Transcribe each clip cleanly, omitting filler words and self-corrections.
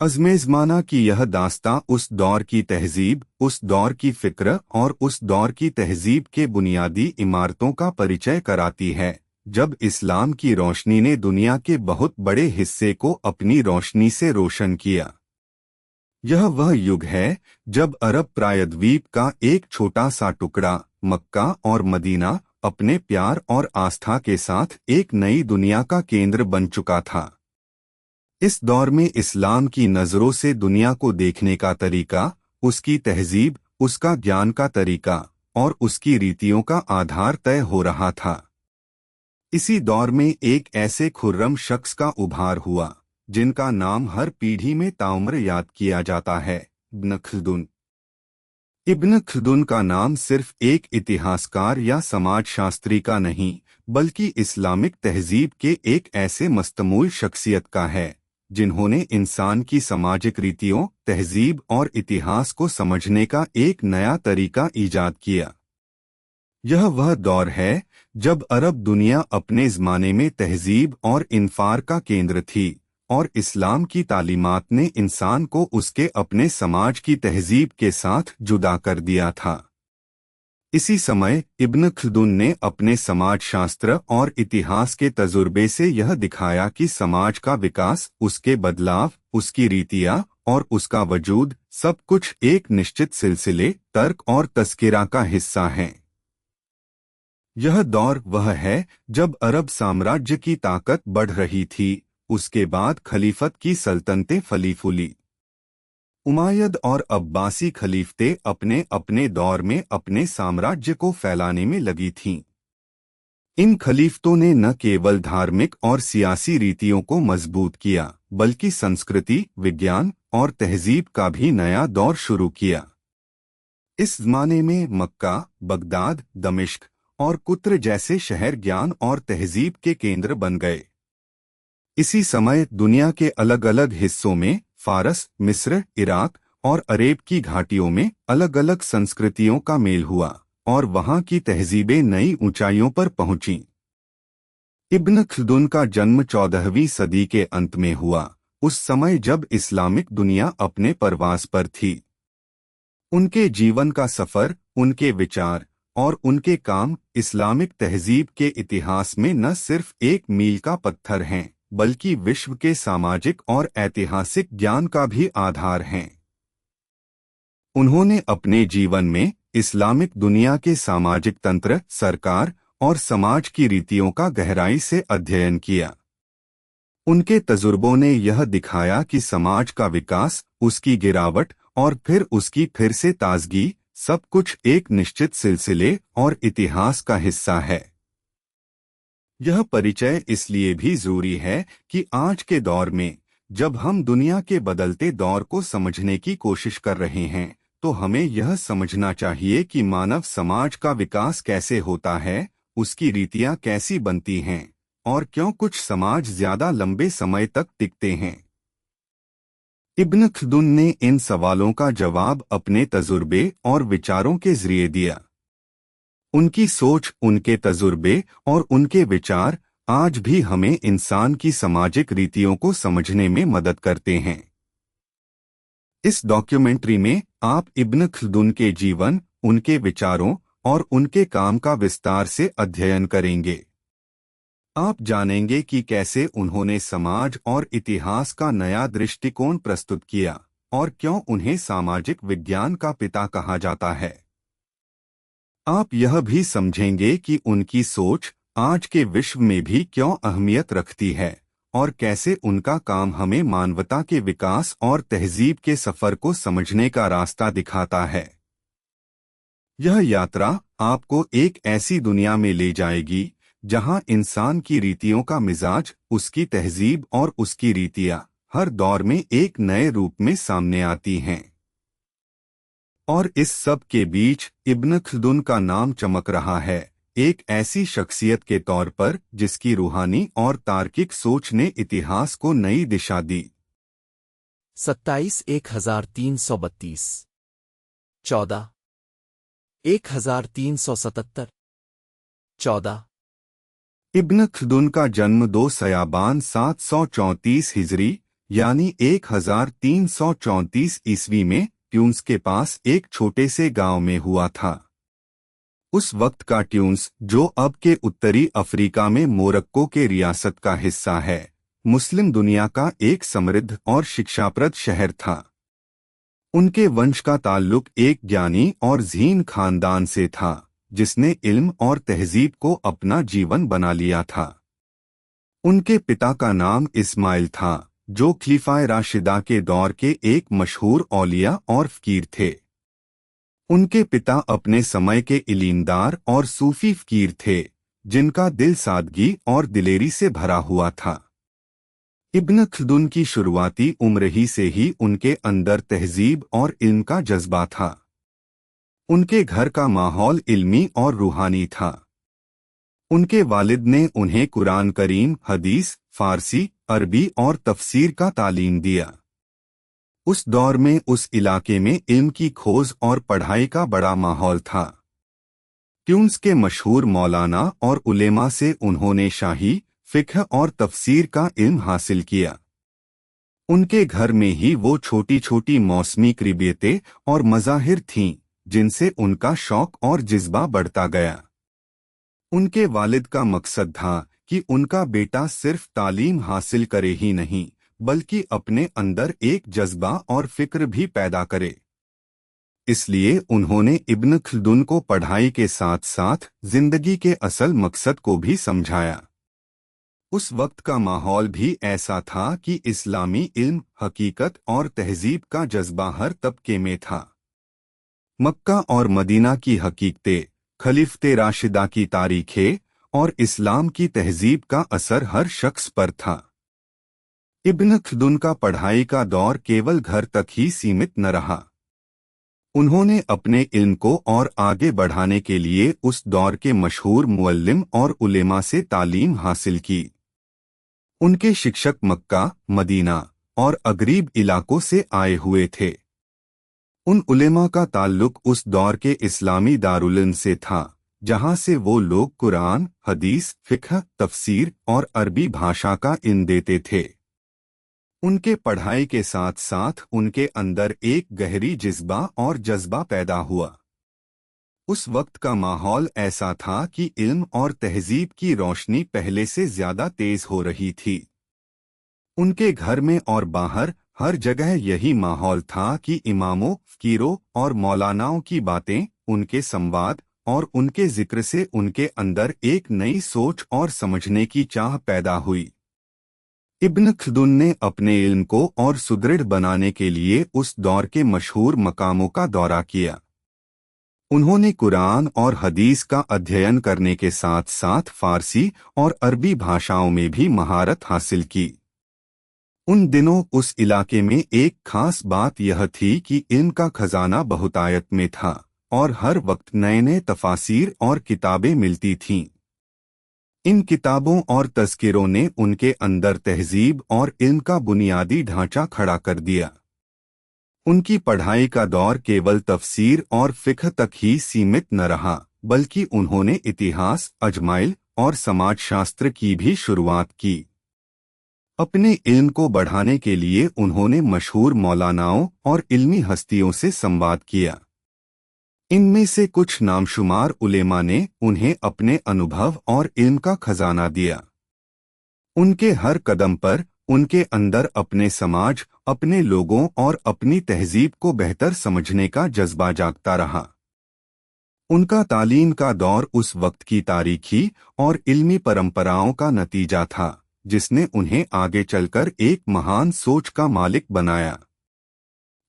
अज़्मेज़माना की यह दास्तां उस दौर की तहजीब, उस दौर की फ़िक्र और उस दौर की तहजीब के बुनियादी इमारतों का परिचय कराती है, जब इस्लाम की रोशनी ने दुनिया के बहुत बड़े हिस्से को अपनी रोशनी से रोशन किया। यह वह युग है जब अरब प्रायद्वीप का एक छोटा सा टुकड़ा, मक्का और मदीना, अपने प्यार और आस्था के साथ एक नई दुनिया का केंद्र बन चुका था। इस दौर में इस्लाम की नज़रों से दुनिया को देखने का तरीका, उसकी तहजीब, उसका ज्ञान का तरीका और उसकी रीतियों का आधार तय हो रहा था। इसी दौर में एक ऐसे खुर्रम शख्स का उभार हुआ जिनका नाम हर पीढ़ी में ताउम्र याद किया जाता है, इब्न खल्दुन। इब्न खल्दुन का नाम सिर्फ एक इतिहासकार या समाजशास्त्री का नहीं, बल्कि इस्लामिक तहजीब के एक ऐसे मस्तमूल शख्सियत का है जिन्होंने इंसान की सामाजिक रीतियों, तहजीब और इतिहास को समझने का एक नया तरीका ईजाद किया। यह वह दौर है जब अरब दुनिया अपने ज़माने में तहजीब और इन्फार का केंद्र थी और इस्लाम की तालीमात ने इंसान को उसके अपने समाज की तहजीब के साथ जुदा कर दिया था। इसी समय इब्न खल्दुन ने अपने समाजशास्त्र और इतिहास के तजुर्बे से यह दिखाया कि समाज का विकास, उसके बदलाव, उसकी रीतियाँ और उसका वजूद सब कुछ एक निश्चित सिलसिले, तर्क और तस्किरा का हिस्सा हैं। यह दौर वह है जब अरब साम्राज्य की ताकत बढ़ रही थी, उसके बाद खलीफत की सल्तनतें फली फूली। उमायद और अब्बासी खलीफते अपने अपने दौर में अपने साम्राज्य को फैलाने में लगी थीं। इन खलीफतों ने न केवल धार्मिक और सियासी रीतियों को मजबूत किया, बल्कि संस्कृति, विज्ञान और तहजीब का भी नया दौर शुरू किया। इस ज़माने में मक्का, बगदाद, दमिश्क और कुत्र जैसे शहर ज्ञान और तहजीब के केंद्र बन गए। इसी समय दुनिया के अलग अलग हिस्सों में फारस, मिस्र, इराक और अरेब की घाटियों में अलग अलग संस्कृतियों का मेल हुआ और वहां की तहजीबें नई ऊंचाइयों पर पहुंचीं। इब्न खल्दुन का जन्म 14वीं सदी के अंत में हुआ, उस समय जब इस्लामिक दुनिया अपने परवास पर थी। उनके जीवन का सफर, उनके विचार और उनके काम इस्लामिक तहजीब के इतिहास में न सिर्फ एक मील का पत्थर हैं, बल्कि विश्व के सामाजिक और ऐतिहासिक ज्ञान का भी आधार हैं। उन्होंने अपने जीवन में इस्लामिक दुनिया के सामाजिक तंत्र, सरकार और समाज की रीतियों का गहराई से अध्ययन किया। उनके तजुर्बों ने यह दिखाया कि समाज का विकास, उसकी गिरावट और फिर उसकी फिर से ताजगी, सब कुछ एक निश्चित सिलसिले और इतिहास का हिस्सा है। यह परिचय इसलिए भी जरूरी है कि आज के दौर में जब हम दुनिया के बदलते दौर को समझने की कोशिश कर रहे हैं, तो हमें यह समझना चाहिए कि मानव समाज का विकास कैसे होता है, उसकी रीतियां कैसी बनती हैं और क्यों कुछ समाज ज्यादा लंबे समय तक टिकते हैं। इब्न खल्दुन ने इन सवालों का जवाब अपने तजुर्बे और विचारों के जरिए दिया। उनकी सोच, उनके तजुर्बे और उनके विचार आज भी हमें इंसान की सामाजिक रीतियों को समझने में मदद करते हैं। इस डॉक्यूमेंट्री में आप इब्न खल्दुन के जीवन, उनके विचारों और उनके काम का विस्तार से अध्ययन करेंगे। आप जानेंगे कि कैसे उन्होंने समाज और इतिहास का नया दृष्टिकोण प्रस्तुत किया और क्यों उन्हें सामाजिक विज्ञान का पिता कहा जाता है। आप यह भी समझेंगे कि उनकी सोच आज के विश्व में भी क्यों अहमियत रखती है और कैसे उनका काम हमें मानवता के विकास और तहजीब के सफर को समझने का रास्ता दिखाता है। यह यात्रा आपको एक ऐसी दुनिया में ले जाएगी जहां इंसान की रीतियों का मिजाज, उसकी तहजीब और उसकी रीतियां हर दौर में एक नए रूप में सामने आती हैं। और इस सब के बीच इब्न खल्दुन का नाम चमक रहा है, एक ऐसी शख्सियत के तौर पर जिसकी रूहानी और तार्किक सोच ने इतिहास को नई दिशा दी। 27 1332 14 1377 14 इब्न खल्दुन का जन्म 2 सयाबान 734 हिजरी यानी 1334 ईस्वी में ट्यून्स के पास एक छोटे से गांव में हुआ था। उस वक्त का ट्यून्स, जो अब के उत्तरी अफ्रीका में मोरक्को के रियासत का हिस्सा है, मुस्लिम दुनिया का एक समृद्ध और शिक्षाप्रद शहर था। उनके वंश का ताल्लुक एक ज्ञानी और ज़हीन खानदान से था, जिसने इल्म और तहजीब को अपना जीवन बना लिया था। उनके पिता का नाम इस्माइल था, जो खलीफाए राशिदा के दौर के एक मशहूर औलिया और फ़कीर थे। उनके पिता अपने समय के इलीमदार और सूफी फ़कीर थे, जिनका दिल सादगी और दिलेरी से भरा हुआ था। इब्न खल्दून की शुरुआती उम्र ही से ही उनके अंदर तहजीब और इल्म का जज्बा था। उनके घर का माहौल इल्मी और रूहानी था। उनके वालिद ने उन्हें कुरान करीम, हदीस, फारसी, अरबी और तफसीर का तालीम दिया। उस दौर में उस इलाके में इल्म की खोज और पढ़ाई का बड़ा माहौल था। ट्यून्स के मशहूर मौलाना और उलेमा से उन्होंने शाही, फ़िक़्ह और तफसीर का इल्म हासिल किया। उनके घर में ही वो छोटी छोटी मौसमी क़िरातें और मज़ाहिर थीं, जिनसे उनका शौक़ और जज्बा बढ़ता गया। उनके वालिद का मकसद था कि उनका बेटा सिर्फ तालीम हासिल करे ही नहीं, बल्कि अपने अंदर एक जज्बा और फिक्र भी पैदा करे। इसलिए उन्होंने इब्न खल्दून को पढ़ाई के साथ साथ जिंदगी के असल मकसद को भी समझाया। उस वक्त का माहौल भी ऐसा था कि इस्लामी इल्म, हकीकत और तहजीब का जज्बा हर तबके में था। मक्का और मदीना की हकीकतें, खलीफते राशिदा की तारीखें और इस्लाम की तहजीब का असर हर शख्स पर था। इब्न खल्दून का पढ़ाई का दौर केवल घर तक ही सीमित न रहा। उन्होंने अपने इल्म को और आगे बढ़ाने के लिए उस दौर के मशहूर मुअल्लिम और उलेमा से तालीम हासिल की। उनके शिक्षक मक्का, मदीना और अगरीब इलाकों से आए हुए थे। उन उलेमा का ताल्लुक उस दौर के इस्लामी दारुल इल्म से था, जहां से वो लोग कुरान, हदीस, फ़िक़्ह, तफसीर और अरबी भाषा का इल्म देते थे। उनके पढ़ाई के साथ साथ उनके अंदर एक गहरी जिज्बा और जज्बा पैदा हुआ। उस वक्त का माहौल ऐसा था कि इल्म और तहजीब की रोशनी पहले से ज्यादा तेज हो रही थी। उनके घर में और बाहर हर जगह यही माहौल था कि इमामों, फ़कीरों और मौलानाओं की बातें, उनके संवाद और उनके जिक्र से उनके अंदर एक नई सोच और समझने की चाह पैदा हुई। इब्न खल्दून ने अपने इल्म को और सुदृढ़ बनाने के लिए उस दौर के मशहूर मकामों का दौरा किया। उन्होंने कुरान और हदीस का अध्ययन करने के साथ साथ फारसी और अरबी भाषाओं में भी महारत हासिल की। उन दिनों उस इलाके में एक खास बात यह थी कि इल्म का खजाना बहुतायत में था और हर वक्त नए नए तफासीर और किताबें मिलती थीं। इन किताबों और तज़किरों ने उनके अंदर तहजीब और इल्म का बुनियादी ढांचा खड़ा कर दिया। उनकी पढ़ाई का दौर केवल तफसीर और फ़िक़्ह तक ही सीमित न रहा, बल्कि उन्होंने इतिहास, अजमाइल और समाजशास्त्र की भी शुरुआत की। अपने इल्म को बढ़ाने के लिए उन्होंने मशहूर मौलानाओं और इल्मी हस्तियों से संवाद किया। इनमें से कुछ नामशुमार उलेमा ने उन्हें अपने अनुभव और इल्म का खजाना दिया। उनके हर कदम पर उनके अंदर अपने समाज, अपने लोगों और अपनी तहजीब को बेहतर समझने का जज्बा जागता रहा। उनका तालीम का दौर उस वक्त की तारीखी और इल्मी परंपराओं का नतीजा था, जिसने उन्हें आगे चलकर एक महान सोच का मालिक बनाया।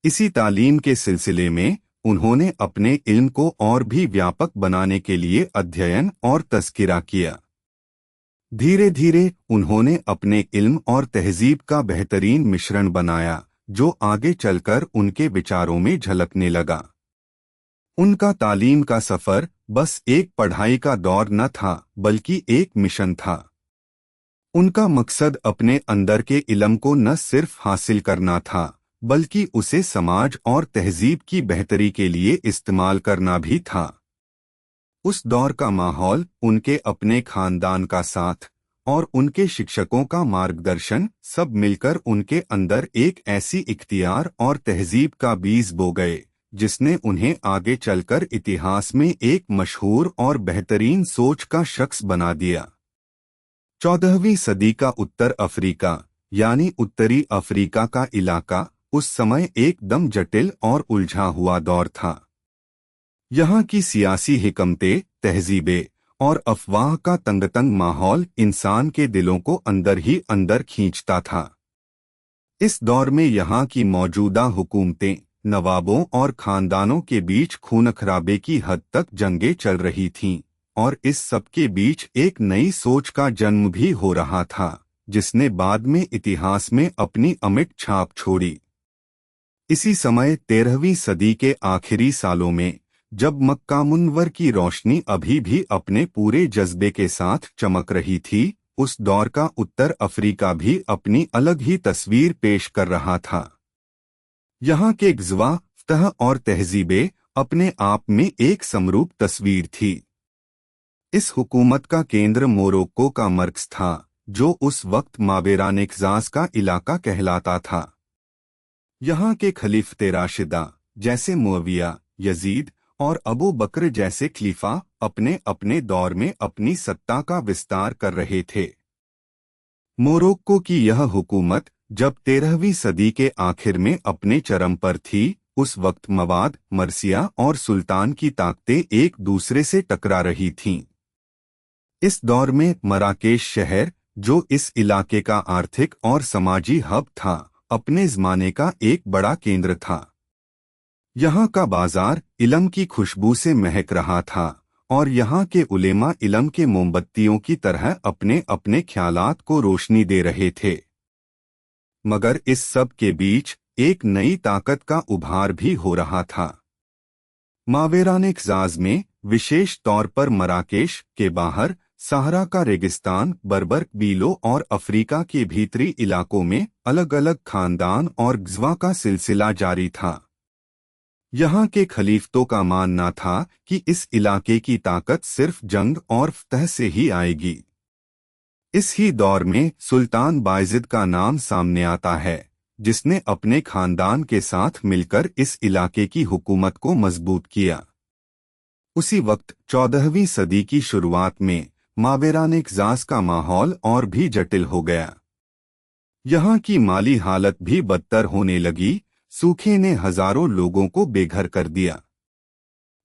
इसी तालीम के सिलसिले में उन्होंने अपने इल्म को और भी व्यापक बनाने के लिए अध्ययन और तज़किरा किया। धीरे धीरे उन्होंने अपने इल्म और तहजीब का बेहतरीन मिश्रण बनाया, जो आगे चलकर उनके विचारों में झलकने लगा। उनका तालीम का सफ़र बस एक पढ़ाई का दौर न था, बल्कि एक मिशन था। उनका मकसद अपने अंदर के इल्म को न सिर्फ हासिल करना था, बल्कि उसे समाज और तहजीब की बेहतरी के लिए इस्तेमाल करना भी था। उस दौर का माहौल उनके अपने खानदान का साथ और उनके शिक्षकों का मार्गदर्शन सब मिलकर उनके अंदर एक ऐसी इख्तियार और तहजीब का बीज बो गए जिसने उन्हें आगे चलकर इतिहास में एक मशहूर और बेहतरीन सोच का शख्स बना दिया। 14वीं सदी का उत्तर अफ्रीका यानी उत्तरी अफ्रीका का इलाका उस समय एकदम जटिल और उलझा हुआ दौर था। यहाँ की सियासी हिकमतें, तहजीबें और अफवाह का तंगतंग माहौल इंसान के दिलों को अंदर ही अंदर खींचता था। इस दौर में यहाँ की मौजूदा हुकूमतें, नवाबों और खानदानों के बीच खून-खराबे की हद तक जंगें चल रही थीं और इस सब के बीच एक नई सोच का जन्म भी हो रहा था जिसने बाद में इतिहास में अपनी अमिट छाप छोड़ी। इसी समय 13वीं सदी के आखिरी सालों में जब मक्का मुनव्वर की रोशनी अभी भी अपने पूरे जज्बे के साथ चमक रही थी, उस दौर का उत्तर अफ्रीका भी अपनी अलग ही तस्वीर पेश कर रहा था। यहाँ के ग़ज़वा, फ़तह और तहजीबें अपने आप में एक समरूप तस्वीर थी। इस हुकूमत का केंद्र मोरक्को का मर्कज़ था, जो उस वक्त मावेरानेक़ज़ाज़ का इलाका कहलाता था। यहाँ के खलीफते राशिदा जैसे मुअविया, यजीद और अबू बकर जैसे खलीफा अपने अपने दौर में अपनी सत्ता का विस्तार कर रहे थे। मोरक्को की यह हुकूमत जब 13वीं सदी के आखिर में अपने चरम पर थी, उस वक्त मवाद, मर्सिया और सुल्तान की ताकतें एक दूसरे से टकरा रही थीं। इस दौर में मराकेश शहर, जो इस इलाके का आर्थिक और समाजी हब था, अपने ज़माने का एक बड़ा केंद्र था। यहाँ का बाजार इल्म की खुशबू से महक रहा था और यहाँ के उलेमा इल्म के मोमबत्तियों की तरह अपने अपने ख्यालात को रोशनी दे रहे थे। मगर इस सब के बीच एक नई ताकत का उभार भी हो रहा था। मावेरानेक़ज़ाज़ में, विशेष तौर पर मराकेश के बाहर सहारा का रेगिस्तान, बर्बर कबीलों और अफ्रीका के भीतरी इलाकों में अलग अलग खानदान और ग़ज़वा का सिलसिला जारी था। यहाँ के खलीफतों का मानना था कि इस इलाके की ताकत सिर्फ जंग और फ़तह से ही आएगी। इस ही दौर में सुल्तान बायज़िद का नाम सामने आता है, जिसने अपने खानदान के साथ मिलकर इस इलाके की हुकूमत को मजबूत किया। उसी वक्त 14वीं सदी की शुरुआत में मावेरानेक़ज़ाज़ का माहौल और भी जटिल हो गया। यहाँ की माली हालत भी बदतर होने लगी। सूखे ने हजारों लोगों को बेघर कर दिया।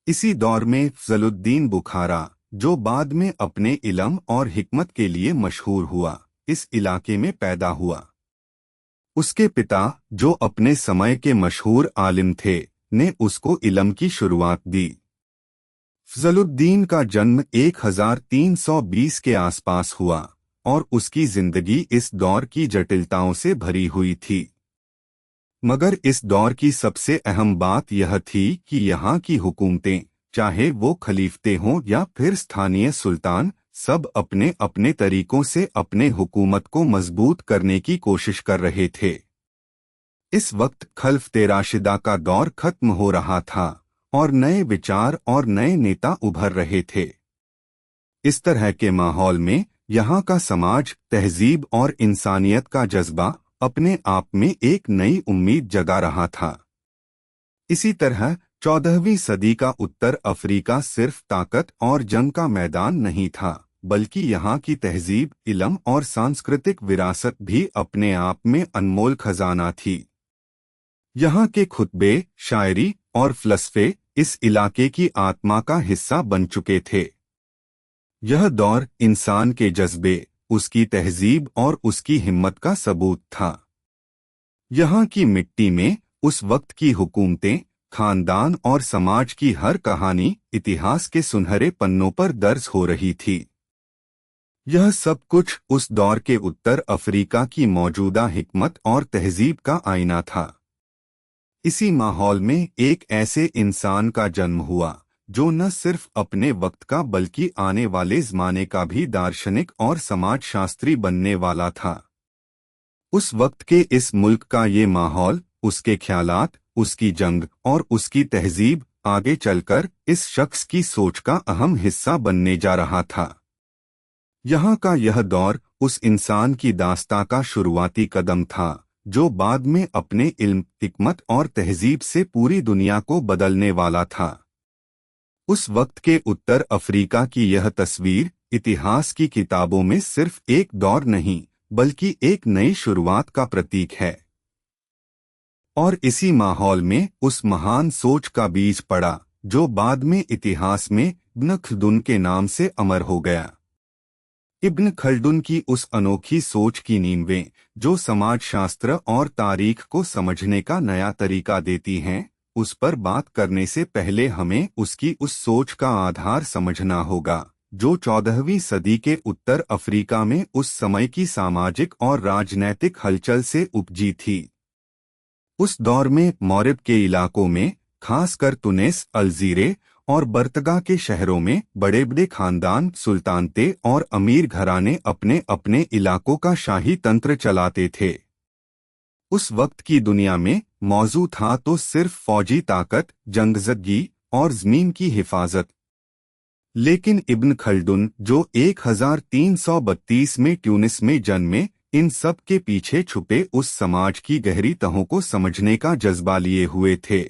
इसी दौर में फ़ज़लुद्दीन बुखारा, जो बाद में अपने इल्म और हिकमत के लिए मशहूर हुआ, इस इलाके में पैदा हुआ। उसके पिता, जो अपने समय के मशहूर आलिम थे, ने उसको इल्म की शुरुआत दी। फ़ज़लुद्दीन का जन्म 1320 के आसपास हुआ और उसकी जिंदगी इस दौर की जटिलताओं से भरी हुई थी। मगर इस दौर की सबसे अहम बात यह थी कि यहाँ की हुकूमतें, चाहे वो खलीफते हों या फिर स्थानीय सुल्तान, सब अपने अपने तरीकों से अपने हुकूमत को मजबूत करने की कोशिश कर रहे थे। इस वक्त खलीफते राशिदा का दौर खत्म हो रहा था और नए विचार और नए नेता उभर रहे थे। इस तरह के माहौल में यहाँ का समाज, तहजीब और इंसानियत का जज्बा अपने आप में एक नई उम्मीद जगा रहा था। इसी तरह 14वीं सदी का उत्तर अफ्रीका सिर्फ ताकत और जंग का मैदान नहीं था, बल्कि यहाँ की तहजीब, इल्म और सांस्कृतिक विरासत भी अपने आप में अनमोल खजाना थी। यहाँ के खुतबे, शायरी और फ़लसफ़े इस इलाके की आत्मा का हिस्सा बन चुके थे। यह दौर इंसान के जज्बे, उसकी तहजीब और उसकी हिम्मत का सबूत था। यहाँ की मिट्टी में उस वक्त की हुकूमतें, खानदान और समाज की हर कहानी इतिहास के सुनहरे पन्नों पर दर्ज हो रही थी। यह सब कुछ उस दौर के उत्तर अफ्रीका की मौजूदा हिकमत और तहजीब का आईना था। इसी माहौल में एक ऐसे इंसान का जन्म हुआ जो न सिर्फ अपने वक्त का बल्कि आने वाले ज़माने का भी दार्शनिक और समाजशास्त्री बनने वाला था। उस वक्त के इस मुल्क का ये माहौल, उसके ख्यालात, उसकी जंग और उसकी तहजीब आगे चलकर इस शख्स की सोच का अहम हिस्सा बनने जा रहा था। यहाँ का यह दौर उस इंसान की दास्तां का शुरुआती कदम था जो बाद में अपने इल्म, हिकमत और तहजीब से पूरी दुनिया को बदलने वाला था। उस वक्त के उत्तर अफ्रीका की यह तस्वीर इतिहास की किताबों में सिर्फ एक दौर नहीं बल्कि एक नई शुरुआत का प्रतीक है। और इसी माहौल में उस महान सोच का बीज पड़ा जो बाद में इतिहास में इब्न खल्दुन के नाम से अमर हो गया। इब्न खल्दुन की उस अनोखी सोच की नींवें जो समाजशास्त्र और तारीख को समझने का नया तरीका देती हैं, उस पर बात करने से पहले हमें उसकी उस सोच का आधार समझना होगा जो 14वीं सदी के उत्तर अफ्रीका में उस समय की सामाजिक और राजनैतिक हलचल से उपजी थी। उस दौर में मौरब के इलाकों में, खासकर तुनिस, अलजीरे और बर्तगा के शहरों में बड़े बड़े खानदान, सुल्तानते और अमीर घराने अपने अपने इलाकों का शाही तंत्र चलाते थे। उस वक्त की दुनिया में मौजूद था तो सिर्फ फौजी ताकत, जंगजदगी और ज़मीन की हिफाजत। लेकिन इब्न खल्दुन जो 1332 में ट्यूनिस में जन्मे, इन सब के पीछे छुपे उस समाज की गहरी तहों को समझने का जज्बा लिए हुए थे।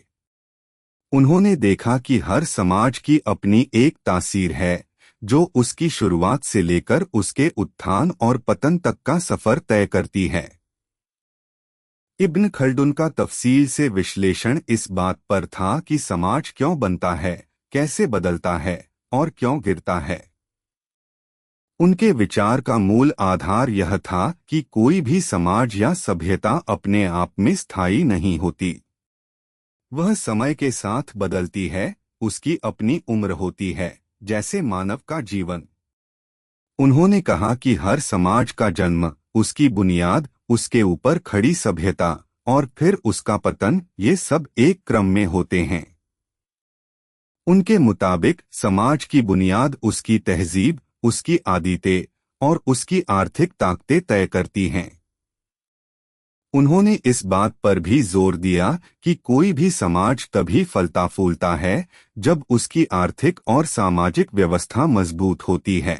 उन्होंने देखा कि हर समाज की अपनी एक तासीर है जो उसकी शुरुआत से लेकर उसके उत्थान और पतन तक का सफर तय करती है। इब्न खल्दुन का तफसील से विश्लेषण इस बात पर था कि समाज क्यों बनता है, कैसे बदलता है और क्यों गिरता है। उनके विचार का मूल आधार यह था कि कोई भी समाज या सभ्यता अपने आप में स्थायी नहीं होती। वह समय के साथ बदलती है, उसकी अपनी उम्र होती है, जैसे मानव का जीवन। उन्होंने कहा कि हर समाज का जन्म, उसकी बुनियाद, उसके ऊपर खड़ी सभ्यता और फिर उसका पतन, ये सब एक क्रम में होते हैं। उनके मुताबिक समाज की बुनियाद उसकी तहजीब, उसकी आदतें और उसकी आर्थिक ताकतें तय करती हैं। उन्होंने इस बात पर भी जोर दिया कि कोई भी समाज तभी फलता फूलता है जब उसकी आर्थिक और सामाजिक व्यवस्था मजबूत होती है।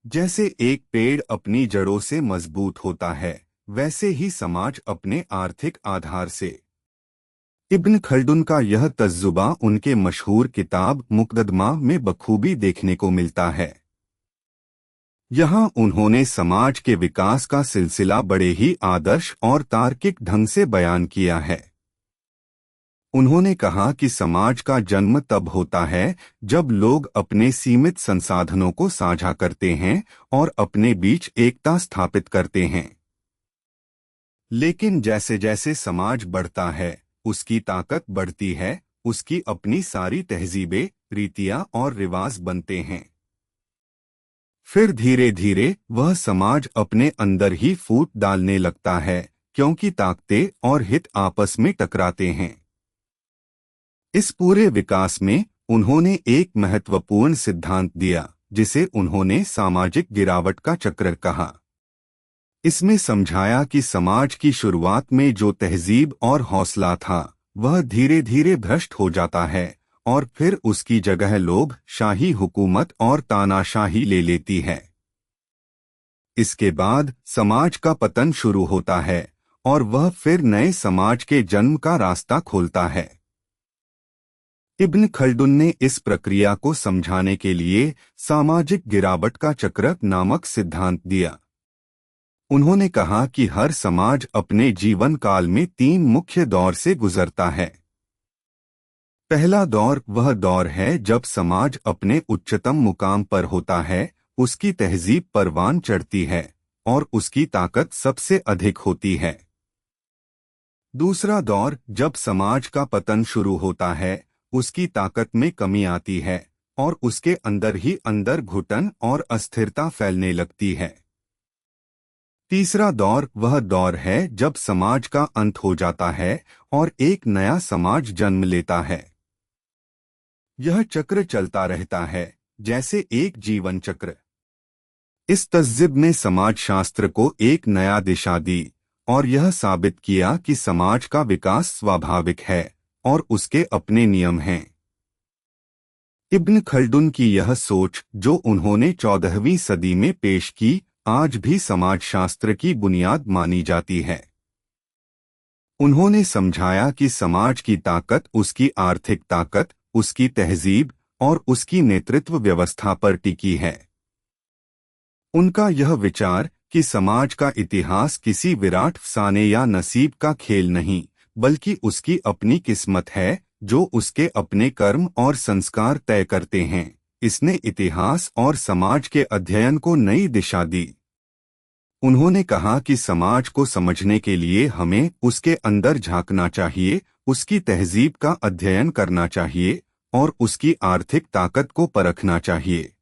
जैसे एक पेड़ अपनी जड़ों से मजबूत होता है, वैसे ही समाज अपने आर्थिक आधार से। इब्न खल्दुन का यह तजुर्बा उनके मशहूर किताब मुक़द्दमा में बखूबी देखने को मिलता है। यहाँ उन्होंने समाज के विकास का सिलसिला बड़े ही आदर्श और तार्किक ढंग से बयान किया है। उन्होंने कहा कि समाज का जन्म तब होता है जब लोग अपने सीमित संसाधनों को साझा करते हैं और अपने बीच एकता स्थापित करते हैं। लेकिन जैसे जैसे समाज बढ़ता है, उसकी ताकत बढ़ती है, उसकी अपनी सारी तहजीबें, रीतियां और रिवाज बनते हैं। फिर धीरे धीरे वह समाज अपने अंदर ही फूट डालने लगता है, क्योंकि ताकतें और हित आपस में टकराते हैं। इस पूरे विकास में उन्होंने एक महत्वपूर्ण सिद्धांत दिया, जिसे उन्होंने सामाजिक गिरावट का चक्र कहा। इसमें समझाया कि समाज की शुरुआत में जो तहजीब और हौसला था, वह धीरे धीरे भ्रष्ट हो जाता है और फिर उसकी जगह लोभ, शाही हुकूमत और तानाशाही ले लेती है। इसके बाद समाज का पतन शुरू होता है और वह फिर नए समाज के जन्म का रास्ता खोलता है। इब्न खल्दुन ने इस प्रक्रिया को समझाने के लिए सामाजिक गिरावट का चक्र नामक सिद्धांत दिया। उन्होंने कहा कि हर समाज अपने जीवन काल में 3 मुख्य दौर से गुजरता है। पहला दौर वह दौर है जब समाज अपने उच्चतम मुकाम पर होता है, उसकी तहजीब परवान चढ़ती है और उसकी ताकत सबसे अधिक होती है। दूसरा दौर जब समाज का पतन शुरू होता है, उसकी ताकत में कमी आती है और उसके अंदर ही अंदर घुटन और अस्थिरता फैलने लगती है। तीसरा दौर वह दौर है जब समाज का अंत हो जाता है और एक नया समाज जन्म लेता है। यह चक्र चलता रहता है, जैसे एक जीवन चक्र। इस तहज़ीब ने समाजशास्त्र को एक नया दिशा दी और यह साबित किया कि समाज का विकास स्वाभाविक है और उसके अपने नियम हैं। इब्न खल्दुन की यह सोच जो उन्होंने 14वीं सदी में पेश की, आज भी समाजशास्त्र की बुनियाद मानी जाती है। उन्होंने समझाया कि समाज की ताकत उसकी आर्थिक ताकत, उसकी तहजीब और उसकी नेतृत्व व्यवस्था पर टिकी है। उनका यह विचार कि समाज का इतिहास किसी विराट फसाने या नसीब का खेल नहीं, बल्कि उसकी अपनी किस्मत है, जो उसके अपने कर्म और संस्कार तय करते हैं, इसने इतिहास और समाज के अध्ययन को नई दिशा दी। उन्होंने कहा कि समाज को समझने के लिए हमें उसके अंदर झांकना चाहिए, उसकी तहजीब का अध्ययन करना चाहिए और उसकी आर्थिक ताकत को परखना चाहिए।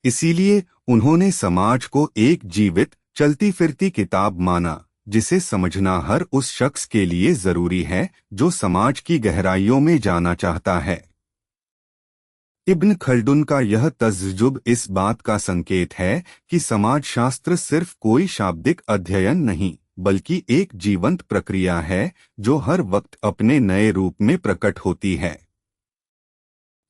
इसीलिए उन्होंने समाज को एक जीवित, चलती फिरती किताब माना, जिसे समझना हर उस शख्स के लिए जरूरी है जो समाज की गहराइयों में जाना चाहता है। इब्न खल्दुन का यह तज्जुब इस बात का संकेत है कि समाजशास्त्र सिर्फ कोई शाब्दिक अध्ययन नहीं, बल्कि एक जीवंत प्रक्रिया है जो हर वक्त अपने नए रूप में प्रकट होती है।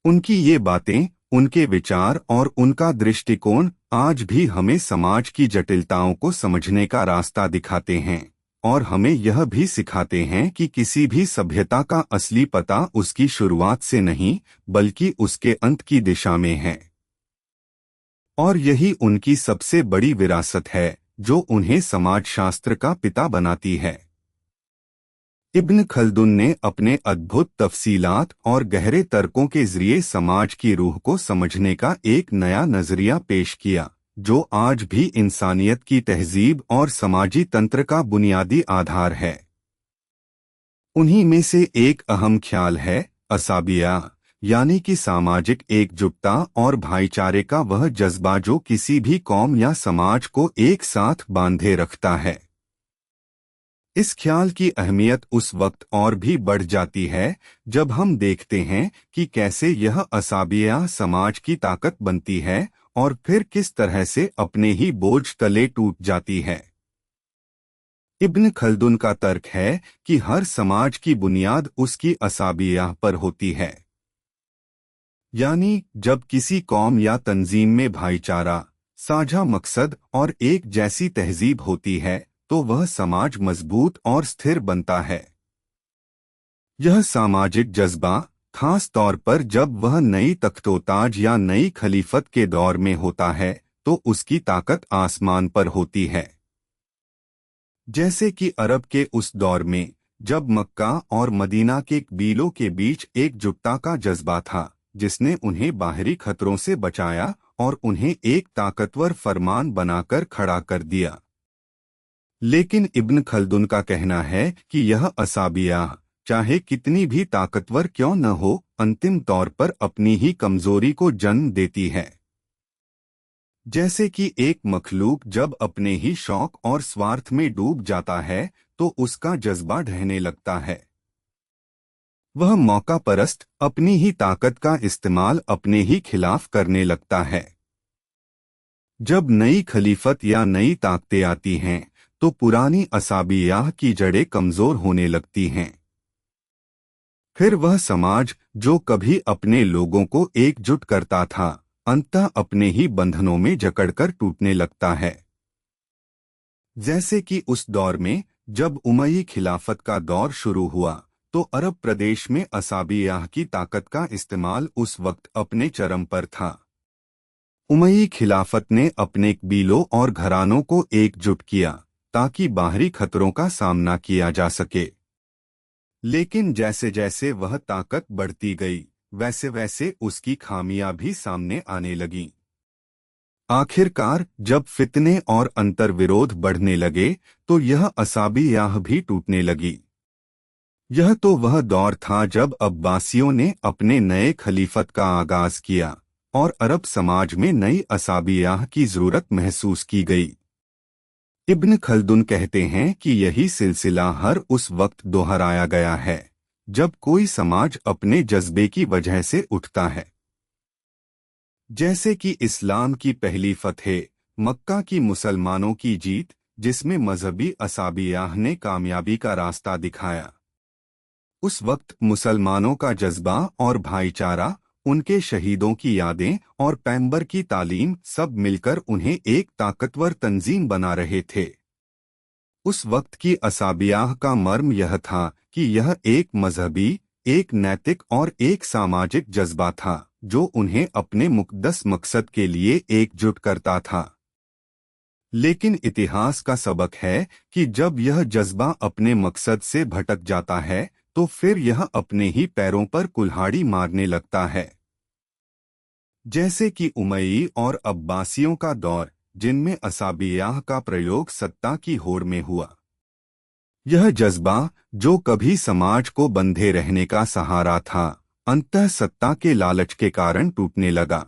उनकी ये बातें, उनके विचार और उनका दृष्टिकोण आज भी हमें समाज की जटिलताओं को समझने का रास्ता दिखाते हैं और हमें यह भी सिखाते हैं कि किसी भी सभ्यता का असली पता उसकी शुरुआत से नहीं, बल्कि उसके अंत की दिशा में है। और यही उनकी सबसे बड़ी विरासत है, जो उन्हें समाजशास्त्र का पिता बनाती है। इब्न खल्दुन ने अपने अद्भुत तफसीलात और गहरे तर्कों के जरिए समाज की रूह को समझने का एक नया नजरिया पेश किया, जो आज भी इंसानियत की तहजीब और समाजी तंत्र का बुनियादी आधार है। उन्हीं में से एक अहम ख्याल है असाबिया, यानी कि सामाजिक एकजुटता और भाईचारे का वह जज्बा जो किसी भी कौम या समाज को एक साथ बांधे रखता है। इस ख्याल की अहमियत उस वक्त और भी बढ़ जाती है जब हम देखते हैं कि कैसे यह असाबिया समाज की ताकत बनती है और फिर किस तरह से अपने ही बोझ तले टूट जाती है। इब्न खल्दुन का तर्क है कि हर समाज की बुनियाद उसकी असाबिया पर होती है, यानी जब किसी कौम या तंजीम में भाईचारा, साझा मकसद और एक जैसी तहजीब होती है, तो वह समाज मजबूत और स्थिर बनता है। यह सामाजिक जज्बा खास तौर पर जब वह नई तख्तोताज या नई खलीफत के दौर में होता है, तो उसकी ताकत आसमान पर होती है। जैसे कि अरब के उस दौर में, जब मक्का और मदीना के कबीलों के बीच एकजुटता का जज्बा था, जिसने उन्हें बाहरी खतरों से बचाया और उन्हें एक ताकतवर फरमान बनाकर खड़ा कर दिया। लेकिन इब्न खल्दुन का कहना है कि यह असाबिया, चाहे कितनी भी ताकतवर क्यों न हो, अंतिम तौर पर अपनी ही कमजोरी को जन्म देती है। जैसे कि एक मखलूक जब अपने ही शौक और स्वार्थ में डूब जाता है, तो उसका जज्बा ढहने लगता है। वह मौका परस्त अपनी ही ताकत का इस्तेमाल अपने ही खिलाफ करने लगता है। जब नई खलीफत या नई ताकतें आती हैं, तो पुरानी असाबियाह की जड़ें कमजोर होने लगती हैं। फिर वह समाज जो कभी अपने लोगों को एकजुट करता था, अंततः अपने ही बंधनों में जकड़कर टूटने लगता है। जैसे कि उस दौर में जब उमय्यी खिलाफत का दौर शुरू हुआ, तो अरब प्रदेश में असाबियाह की ताकत का इस्तेमाल उस वक्त अपने चरम पर था। उमय्यी खिलाफत ने अपने कबीलों और घरानों को एकजुट किया ताकि बाहरी खतरों का सामना किया जा सके। लेकिन जैसे जैसे वह ताकत बढ़ती गई, वैसे वैसे उसकी खामियां भी सामने आने लगीं। आखिरकार जब फितने और अंतर्विरोध बढ़ने लगे, तो यह असाबियाह भी टूटने लगी। यह तो वह दौर था जब अब्बासियों ने अपने नए खलीफत का आगाज किया और अरब समाज में नई असाबियाह की जरूरत महसूस की गई। इब्न खल्दुन कहते हैं कि यही सिलसिला हर उस वक्त दोहराया गया है जब कोई समाज अपने जज्बे की वजह से उठता है। जैसे कि इस्लाम की पहली फतह, मक्का की मुसलमानों की जीत, जिसमें मजहबी असाबियाह ने कामयाबी का रास्ता दिखाया। उस वक्त मुसलमानों का जज्बा और भाईचारा उनके शहीदों की यादें और पैगंबर की तालीम सब मिलकर उन्हें एक ताकतवर तंजीम बना रहे थे। उस वक्त की असाबियाह का मर्म यह था कि यह एक मजहबी, एक नैतिक और एक सामाजिक जज्बा था जो उन्हें अपने मुक़द्दस मकसद के लिए एकजुट करता था। लेकिन इतिहास का सबक है कि जब यह जज्बा अपने मकसद से भटक जाता है तो फिर यह अपने ही पैरों पर कुल्हाड़ी मारने लगता है। जैसे कि उमय्यी और अब्बासियों का दौर, जिनमें असाबियाह का प्रयोग सत्ता की होड़ में हुआ। यह जज्बा, जो कभी समाज को बंधे रहने का सहारा था, अंततः सत्ता के लालच के कारण टूटने लगा।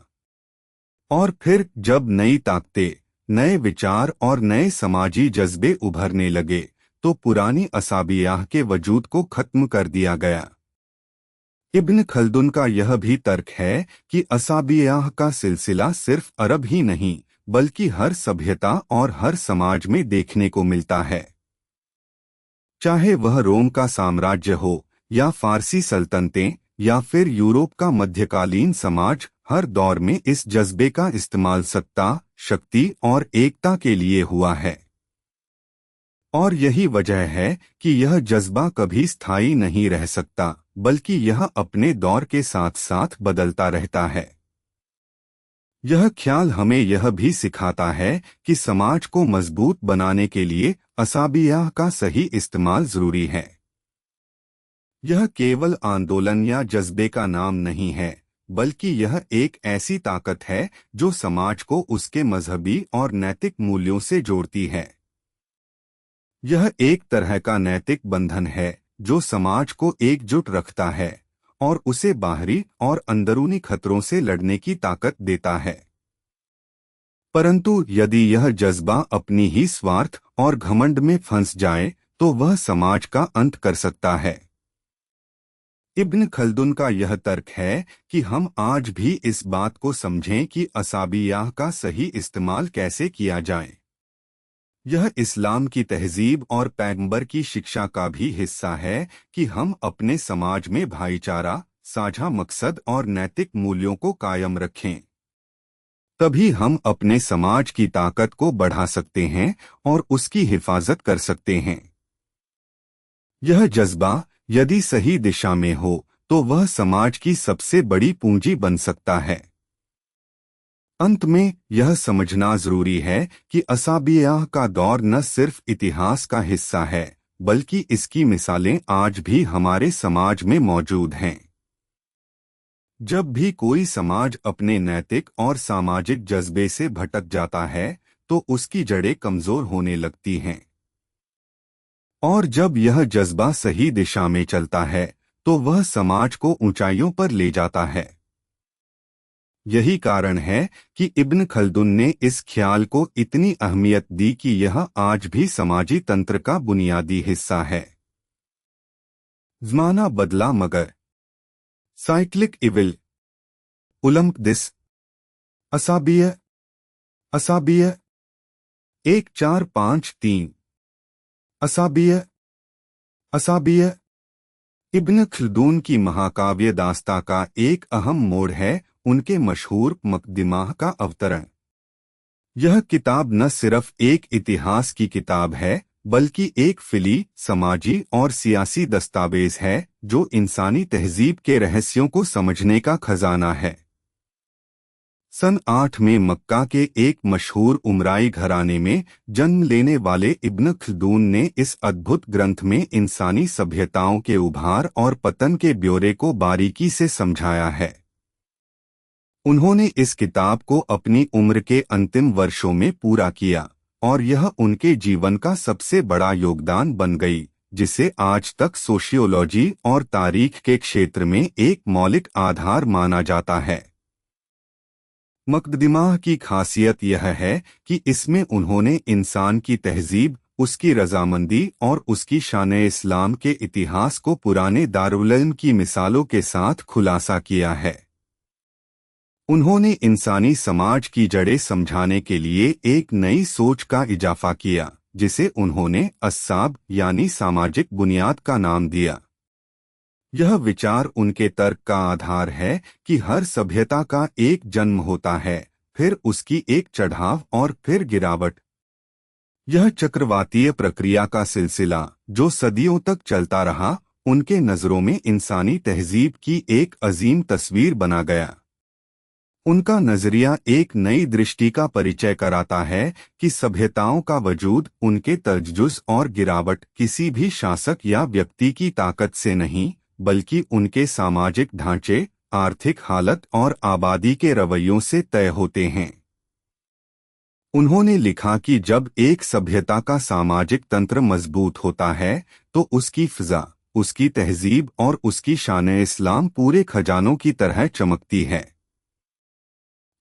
और फिर जब नई ताकतें, नए विचार और नए समाजी जज्बे उभरने लगे तो पुरानी असाबियाह के वजूद को खत्म कर दिया गया। इब्न खल्दुन का यह भी तर्क है कि असाबियाह का सिलसिला सिर्फ अरब ही नहीं बल्कि हर सभ्यता और हर समाज में देखने को मिलता है। चाहे वह रोम का साम्राज्य हो या फारसी सल्तनतें या फिर यूरोप का मध्यकालीन समाज, हर दौर में इस जज्बे का इस्तेमाल सत्ता, शक्ति और एकता के लिए हुआ है। और यही वजह है कि यह जज्बा कभी स्थायी नहीं रह सकता, बल्कि यह अपने दौर के साथ साथ बदलता रहता है। यह ख्याल हमें यह भी सिखाता है कि समाज को मजबूत बनाने के लिए असाबियाह का सही इस्तेमाल जरूरी है। यह केवल आंदोलन या जज्बे का नाम नहीं है, बल्कि यह एक ऐसी ताकत है जो समाज को उसके मजहबी और नैतिक मूल्यों से जोड़ती है। यह एक तरह का नैतिक बंधन है जो समाज को एकजुट रखता है और उसे बाहरी और अंदरूनी खतरों से लड़ने की ताकत देता है। परंतु यदि यह जज्बा अपनी ही स्वार्थ और घमंड में फंस जाए तो वह समाज का अंत कर सकता है। इब्न खल्दुन का यह तर्क है कि हम आज भी इस बात को समझें कि असाबियाह का सही इस्तेमाल कैसे किया जाए। यह इस्लाम की तहजीब और पैगंबर की शिक्षा का भी हिस्सा है कि हम अपने समाज में भाईचारा, साझा मकसद और नैतिक मूल्यों को कायम रखें। तभी हम अपने समाज की ताकत को बढ़ा सकते हैं और उसकी हिफाजत कर सकते हैं। यह जज्बा यदि सही दिशा में हो तो वह समाज की सबसे बड़ी पूंजी बन सकता है। अंत में यह समझना जरूरी है कि असाबियाह का दौर न सिर्फ इतिहास का हिस्सा है, बल्कि इसकी मिसालें आज भी हमारे समाज में मौजूद हैं। जब भी कोई समाज अपने नैतिक और सामाजिक जज्बे से भटक जाता है तो उसकी जड़ें कमजोर होने लगती हैं। और जब यह जज्बा सही दिशा में चलता है तो वह समाज को ऊंचाइयों पर ले जाता है। यही कारण है कि इब्न खल्दुन ने इस ख्याल को इतनी अहमियत दी कि यह आज भी समाजी तंत्र का बुनियादी हिस्सा है। ज़माना बदला मगर साइक्लिक इविल उलम्प दिस असाबिय 1453 असाबिय इब्न खल्दून की महाकाव्य दास्ता का एक अहम मोड़ है उनके मशहूर मुक़द्दिमाह का अवतरण। यह किताब न सिर्फ एक इतिहास की किताब है बल्कि एक फिली, समाजी और सियासी दस्तावेज है जो इंसानी तहजीब के रहस्यों को समझने का खजाना है। सन 8 में मक्का के एक मशहूर उमराई घराने में जन्म लेने वाले इब्न खल्दून ने इस अद्भुत ग्रंथ में इंसानी सभ्यताओं के उभार और पतन के ब्यौरे को बारीकी से समझाया है। उन्होंने इस किताब को अपनी उम्र के अंतिम वर्षों में पूरा किया और यह उनके जीवन का सबसे बड़ा योगदान बन गई, जिसे आज तक सोशियोलॉजी और तारीख के क्षेत्र में एक मौलिक आधार माना जाता है। मुक़द्दिमाह की खासियत यह है कि इसमें उन्होंने इंसान की तहजीब, उसकी रजामंदी और उसकी शान-ए इस्लाम के इतिहास को पुराने दारुल इल्म की मिसालों के साथ खुलासा किया है। उन्होंने इंसानी समाज की जड़ें समझाने के लिए एक नई सोच का इजाफा किया, जिसे उन्होंने अस्साब यानी सामाजिक बुनियाद का नाम दिया। यह विचार उनके तर्क का आधार है कि हर सभ्यता का एक जन्म होता है, फिर उसकी एक चढ़ाव और फिर गिरावट। यह चक्रवातीय प्रक्रिया का सिलसिला जो सदियों तक चलता रहा, उनके नजरों में इंसानी तहजीब की एक अजीम तस्वीर बना गया। उनका नजरिया एक नई दृष्टि का परिचय कराता है कि सभ्यताओं का वजूद, उनके तजजुज़ और गिरावट किसी भी शासक या व्यक्ति की ताकत से नहीं, बल्कि उनके सामाजिक ढांचे, आर्थिक हालत और आबादी के रवैयों से तय होते हैं। उन्होंने लिखा कि जब एक सभ्यता का सामाजिक तंत्र मजबूत होता है, तो उसकी फिजा, उसकी तहजीब और उसकी शान-ए-इस्लाम पूरे खजानों की तरह चमकती है।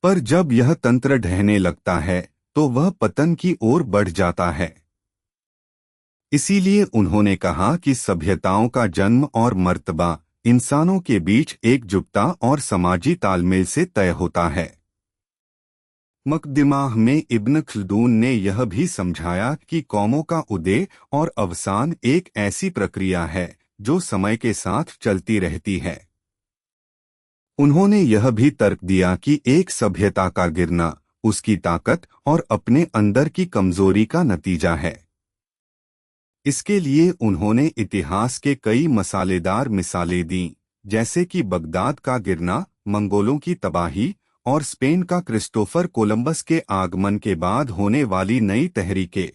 पर जब यह तंत्र ढहने लगता है, तो वह पतन की ओर बढ़ जाता है। इसीलिए उन्होंने कहा कि सभ्यताओं का जन्म और मर्तबा इंसानों के बीच एकजुटता और समाजी तालमेल से तय होता है। मुकद्दिमाह में इब्न खल्दून ने यह भी समझाया कि कौमों का उदय और अवसान एक ऐसी प्रक्रिया है जो समय के साथ चलती रहती है। उन्होंने यह भी तर्क दिया कि एक सभ्यता का गिरना उसकी ताकत और अपने अंदर की कमजोरी का नतीजा है। इसके लिए उन्होंने इतिहास के कई मसालेदार मिसालें दीं, जैसे कि बगदाद का गिरना, मंगोलों की तबाही और स्पेन का क्रिस्टोफर कोलंबस के आगमन के बाद होने वाली नई तहरीकें।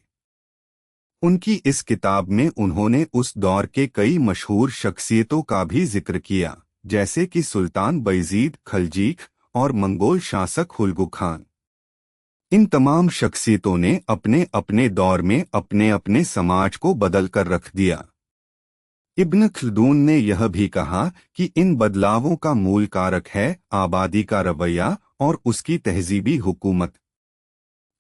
उनकी इस किताब में उन्होंने उस दौर के कई मशहूर शख्सियतों का भी जिक्र किया, जैसे कि सुल्तान बायजीद खलजीक और मंगोल शासक हुलगु खान। इन तमाम शख्सियतों ने अपने अपने दौर में अपने अपने समाज को बदल कर रख दिया। इब्न खल्दून ने यह भी कहा कि इन बदलावों का मूल कारक है आबादी का रवैया और उसकी तहजीबी हुकूमत।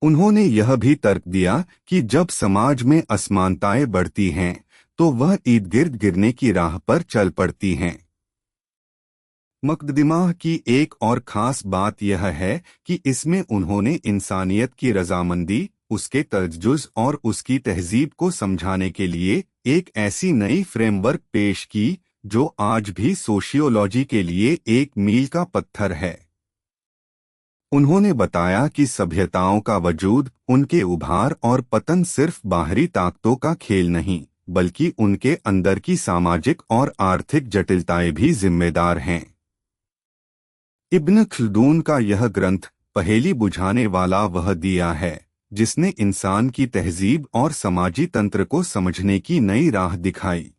उन्होंने यह भी तर्क दिया कि जब समाज में असमानताएं बढ़ती हैं, तो वह ईद-गिर्द गिरने की राह पर चल पड़ती हैं। मुकद्दिमाह की एक और ख़ास बात यह है कि इसमें उन्होंने इंसानियत की रजामंदी, उसके तजजुज़ और उसकी तहजीब को समझाने के लिए एक ऐसी नई फ्रेमवर्क पेश की जो आज भी सोशियोलॉजी के लिए एक मील का पत्थर है। उन्होंने बताया कि सभ्यताओं का वजूद, उनके उभार और पतन सिर्फ बाहरी ताकतों का खेल नहीं, बल्कि उनके अंदर की सामाजिक और आर्थिक जटिलताएं भी जिम्मेदार हैं। इब्न खल्दून का यह ग्रंथ पहेली बुझाने वाला वह दिया है जिसने इंसान की तहजीब और समाजी तंत्र को समझने की नई राह दिखाई।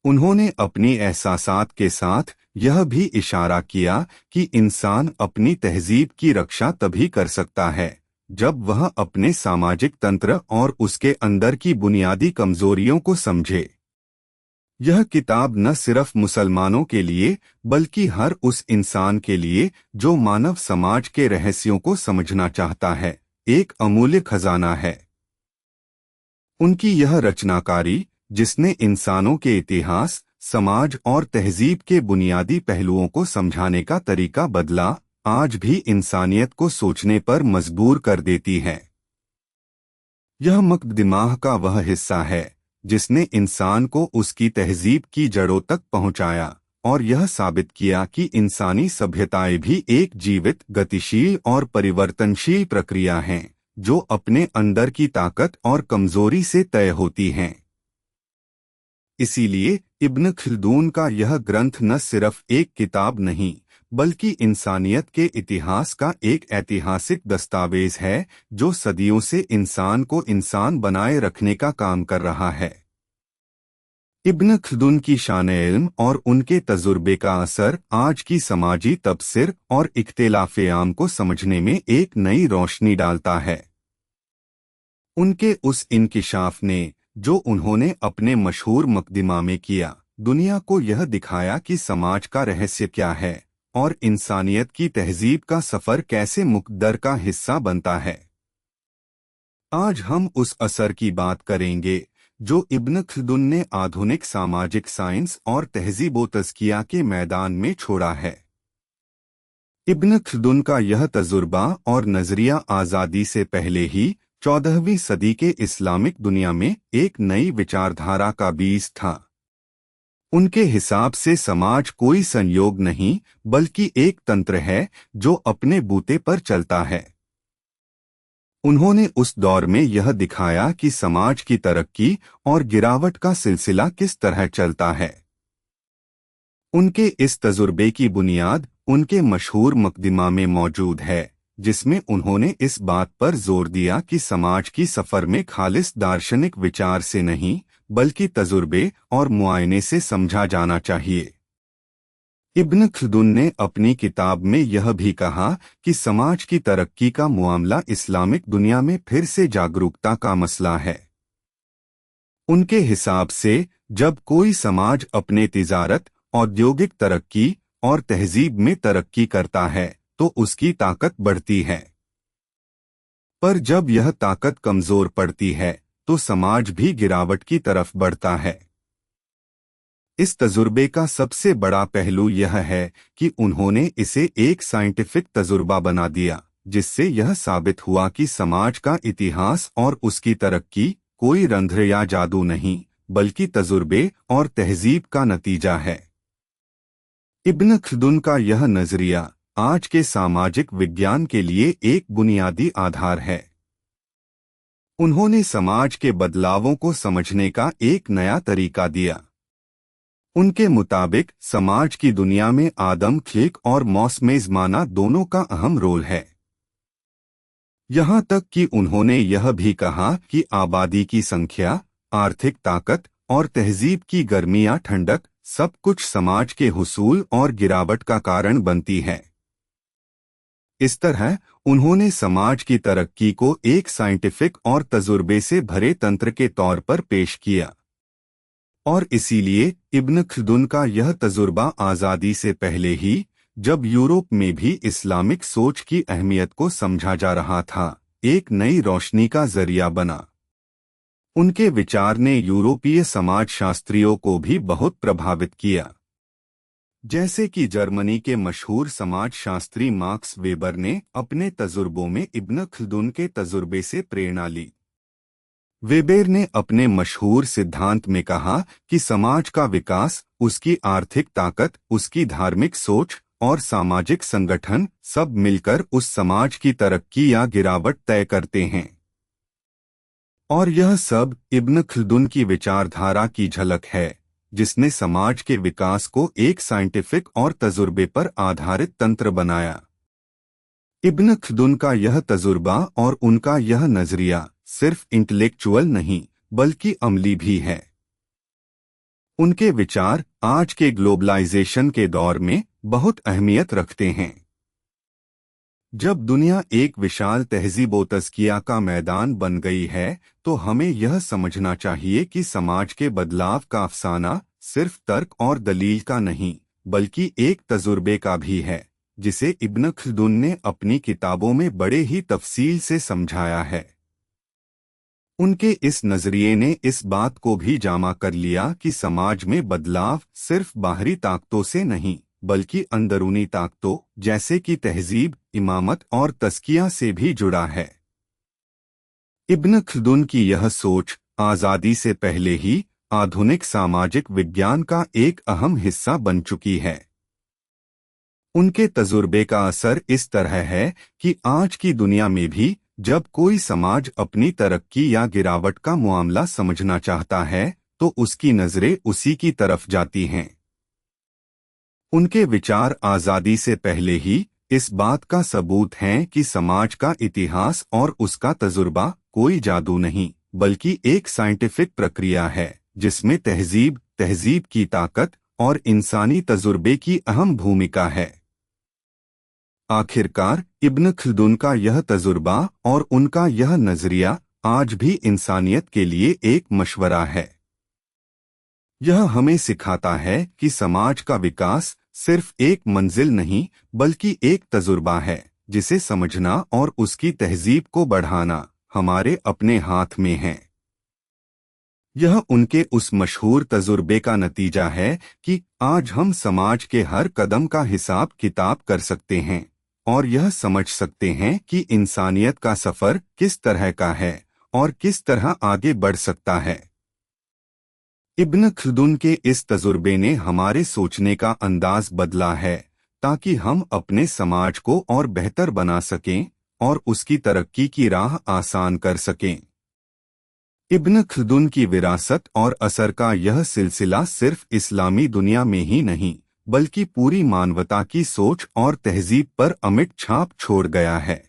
उन्होंने अपनी एहसासात के साथ यह भी इशारा किया कि इंसान अपनी तहजीब की रक्षा तभी कर सकता है जब वह अपने सामाजिक तंत्र और उसके अंदर की बुनियादी कमजोरियों को समझे। यह किताब न सिर्फ मुसलमानों के लिए बल्कि हर उस इंसान के लिए जो मानव समाज के रहस्यों को समझना चाहता है, एक अमूल्य खजाना है। उनकी यह रचनाकारी, जिसने इंसानों के इतिहास, समाज और तहजीब के बुनियादी पहलुओं को समझाने का तरीका बदला, आज भी इंसानियत को सोचने पर मजबूर कर देती है। यह मुकद्दिमाह का वह हिस्सा है जिसने इंसान को उसकी तहजीब की जड़ों तक पहुंचाया और यह साबित किया कि इंसानी सभ्यताएं भी एक जीवित, गतिशील और परिवर्तनशील प्रक्रिया हैं, जो अपने अंदर की ताकत और कमजोरी से तय होती हैं। इसीलिए इब्न खल्दून का यह ग्रंथ न सिर्फ एक किताब नहीं, बल्कि इंसानियत के इतिहास का एक ऐतिहासिक दस्तावेज है जो सदियों से इंसान को इंसान बनाए रखने का काम कर रहा है। इब्न खल्दून की शान-ए-इल्म और उनके तजुर्बे का असर आज की समाजी तबसर और इख्तिलाफ़े आम को समझने में एक नई रोशनी डालता है। उनके उस इंकिशाफ ने, जो उन्होंने अपने मशहूर मुकद्दिमा में किया, दुनिया को यह दिखाया कि समाज का रहस्य क्या है और इंसानियत की तहजीब का सफर कैसे मुकद्दर का हिस्सा बनता है। आज हम उस असर की बात करेंगे जो इब्न खल्दून ने आधुनिक सामाजिक साइंस और तहजीब-ओ-तज़किया के मैदान में छोड़ा है। इब्न खल्दून का यह तजुर्बा और नजरिया आज़ादी से पहले ही 14वीं सदी के इस्लामिक दुनिया में एक नई विचारधारा का बीज था। उनके हिसाब से समाज कोई संयोग नहीं बल्कि एक तंत्र है जो अपने बूते पर चलता है। उन्होंने उस दौर में यह दिखाया कि समाज की तरक्की और गिरावट का सिलसिला किस तरह चलता है। उनके इस तजुर्बे की बुनियाद उनके मशहूर मुकदमा में मौजूद है, जिसमें उन्होंने इस बात पर जोर दिया कि समाज की सफर में खालिस दार्शनिक विचार से नहीं बल्कि तजुर्बे और मुआयने से समझा जाना चाहिए। इब्न खल्दुन ने अपनी किताब में यह भी कहा कि समाज की तरक्की का मामला इस्लामिक दुनिया में फिर से जागरूकता का मसला है। उनके हिसाब से जब कोई समाज अपने तिजारत, औद्योगिक तरक्की और तहजीब में तरक्की करता है तो उसकी ताकत बढ़ती है, पर जब यह ताकत कमजोर पड़ती है तो समाज भी गिरावट की तरफ बढ़ता है। इस तजुर्बे का सबसे बड़ा पहलू यह है कि उन्होंने इसे एक साइंटिफिक तजुर्बा बना दिया, जिससे यह साबित हुआ कि समाज का इतिहास और उसकी तरक्की कोई रंध्र या जादू नहीं बल्कि तजुर्बे और तहजीब का नतीजा है। इब्न खल्दुन का यह नजरिया आज के सामाजिक विज्ञान के लिए एक बुनियादी आधार है। उन्होंने समाज के बदलावों को समझने का एक नया तरीका दिया। उनके मुताबिक समाज की दुनिया में आदम खिलक और मौसम ज़माना दोनों का अहम रोल है। यहाँ तक कि उन्होंने यह भी कहा कि आबादी की संख्या, आर्थिक ताकत और तहजीब की गर्मी या ठंडक सब कुछ समाज के हुसूल और गिरावट का कारण बनती है। इस तरह उन्होंने समाज की तरक्की को एक साइंटिफिक और तजुर्बे से भरे तंत्र के तौर पर पेश किया, और इसीलिए इब्न खल्दुन का यह तजुर्बा आज़ादी से पहले ही, जब यूरोप में भी इस्लामिक सोच की अहमियत को समझा जा रहा था, एक नई रोशनी का जरिया बना। उनके विचार ने यूरोपीय समाजशास्त्रियों को भी बहुत प्रभावित किया। जैसे कि जर्मनी के मशहूर समाजशास्त्री मार्क्स वेबर ने अपने तजुर्बों में इब्न खल्दुन के तजुर्बे से प्रेरणा ली। वेबर ने अपने मशहूर सिद्धांत में कहा कि समाज का विकास, उसकी आर्थिक ताकत, उसकी धार्मिक सोच और सामाजिक संगठन सब मिलकर उस समाज की तरक्की या गिरावट तय करते हैं। और यह सब इब्न खल्दुन की विचारधारा की झलक है, जिसने समाज के विकास को एक साइंटिफिक और तजुर्बे पर आधारित तंत्र बनाया। इब्न खल्दुन का यह तजुर्बा और उनका यह नजरिया सिर्फ इंटेलेक्चुअल नहीं बल्कि अमली भी है। उनके विचार आज के ग्लोबलाइजेशन के दौर में बहुत अहमियत रखते हैं। जब दुनिया एक विशाल तहजीब तज़किया का मैदान बन गई है, तो हमें यह समझना चाहिए कि समाज के बदलाव का अफसाना सिर्फ तर्क और दलील का नहीं बल्कि एक तजुर्बे का भी है, जिसे इब्न खल्दुन ने अपनी किताबों में बड़े ही तफसील से समझाया है। उनके इस नजरिए ने इस बात को भी जामा कर लिया कि समाज में बदलाव सिर्फ बाहरी ताकतों से नहीं बल्कि अंदरूनी ताकतों जैसे कि तहजीब, इमामत और तज़किया से भी जुड़ा है। इब्न खल्दुन की यह सोच आज़ादी से पहले ही आधुनिक सामाजिक विज्ञान का एक अहम हिस्सा बन चुकी है। उनके तजुर्बे का असर इस तरह है कि आज की दुनिया में भी जब कोई समाज अपनी तरक्की या गिरावट का मामला समझना चाहता है तो उसकी नजरें उसी की तरफ जाती हैं। उनके विचार आज़ादी से पहले ही इस बात का सबूत हैं कि समाज का इतिहास और उसका तजुर्बा कोई जादू नहीं बल्कि एक साइंटिफिक प्रक्रिया है, जिसमें तहजीब की ताकत और इंसानी तजुर्बे की अहम भूमिका है। आखिरकार इब्न खल्दुन का यह तजुर्बा और उनका यह नजरिया आज भी इंसानियत के लिए एक मशवरा है। यह हमें सिखाता है कि समाज का विकास सिर्फ एक मंजिल नहीं बल्कि एक तजुर्बा है, जिसे समझना और उसकी तहजीब को बढ़ाना हमारे अपने हाथ में है। यह उनके उस मशहूर तजुर्बे का नतीजा है कि आज हम समाज के हर कदम का हिसाब किताब कर सकते हैं और यह समझ सकते हैं कि इंसानियत का सफर किस तरह का है और किस तरह आगे बढ़ सकता है। इब्न खल्दून के इस तजुर्बे ने हमारे सोचने का अंदाज बदला है ताकि हम अपने समाज को और बेहतर बना सकें और उसकी तरक्की की राह आसान कर सकें। इब्न खल्दून की विरासत और असर का यह सिलसिला सिर्फ इस्लामी दुनिया में ही नहीं बल्कि पूरी मानवता की सोच और तहजीब पर अमिट छाप छोड़ गया है।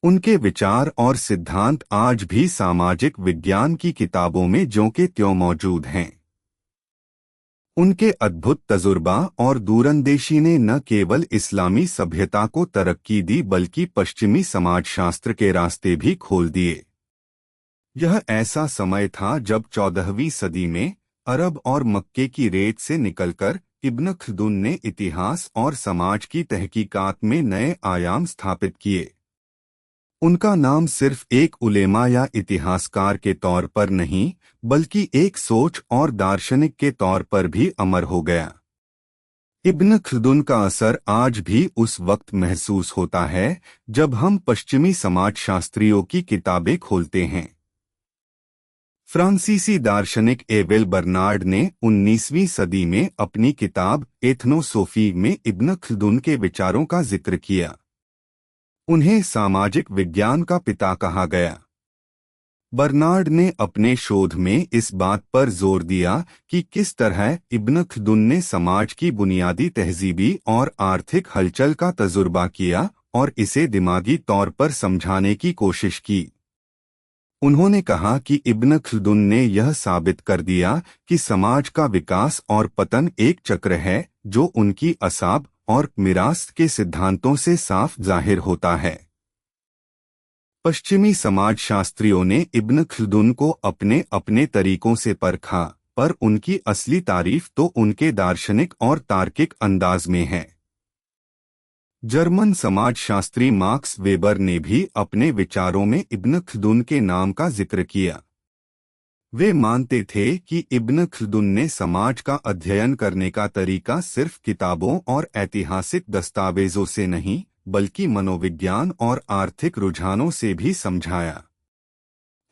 उनके विचार और सिद्धांत आज भी सामाजिक विज्ञान की किताबों में ज्यों के त्यों मौजूद हैं। उनके अद्भुत तजुर्बा और दूरंदेशी ने न केवल इस्लामी सभ्यता को तरक्की दी बल्कि पश्चिमी समाजशास्त्र के रास्ते भी खोल दिए। यह ऐसा समय था जब 14वीं सदी में अरब और मक्के की रेत से निकलकर इब्न खल्दून ने इतिहास और समाज की तहकीकात में नए आयाम स्थापित किए। उनका नाम सिर्फ एक उलेमा या इतिहासकार के तौर पर नहीं बल्कि एक सोच और दार्शनिक के तौर पर भी अमर हो गया। इब्न खल्दून का असर आज भी उस वक्त महसूस होता है जब हम पश्चिमी समाजशास्त्रियों की किताबें खोलते हैं। फ्रांसीसी दार्शनिक एवेल बर्नार्ड ने 19वीं सदी में अपनी किताब एथनोसोफी में इब्न खल्दून के विचारों का जिक्र किया। उन्हें सामाजिक विज्ञान का पिता कहा गया। बर्नार्ड ने अपने शोध में इस बात पर जोर दिया कि किस तरह इब्न खल्दून ने समाज की बुनियादी तहजीबी और आर्थिक हलचल का तजुर्बा किया और इसे दिमागी तौर पर समझाने की कोशिश की। उन्होंने कहा कि इब्न खल्दून ने यह साबित कर दिया कि समाज का विकास और पतन एक चक्र है जो उनकी असाब और मिरास के सिद्धांतों से साफ जाहिर होता है। पश्चिमी समाजशास्त्रियों ने इब्न खल्दून को अपने अपने तरीकों से परखा, पर उनकी असली तारीफ तो उनके दार्शनिक और तार्किक अंदाज में है। जर्मन समाजशास्त्री मार्क्स वेबर ने भी अपने विचारों में इब्न खल्दून के नाम का जिक्र किया। वे मानते थे कि इब्न खल्दून ने समाज का अध्ययन करने का तरीका सिर्फ किताबों और ऐतिहासिक दस्तावेजों से नहीं बल्कि मनोविज्ञान और आर्थिक रुझानों से भी समझाया।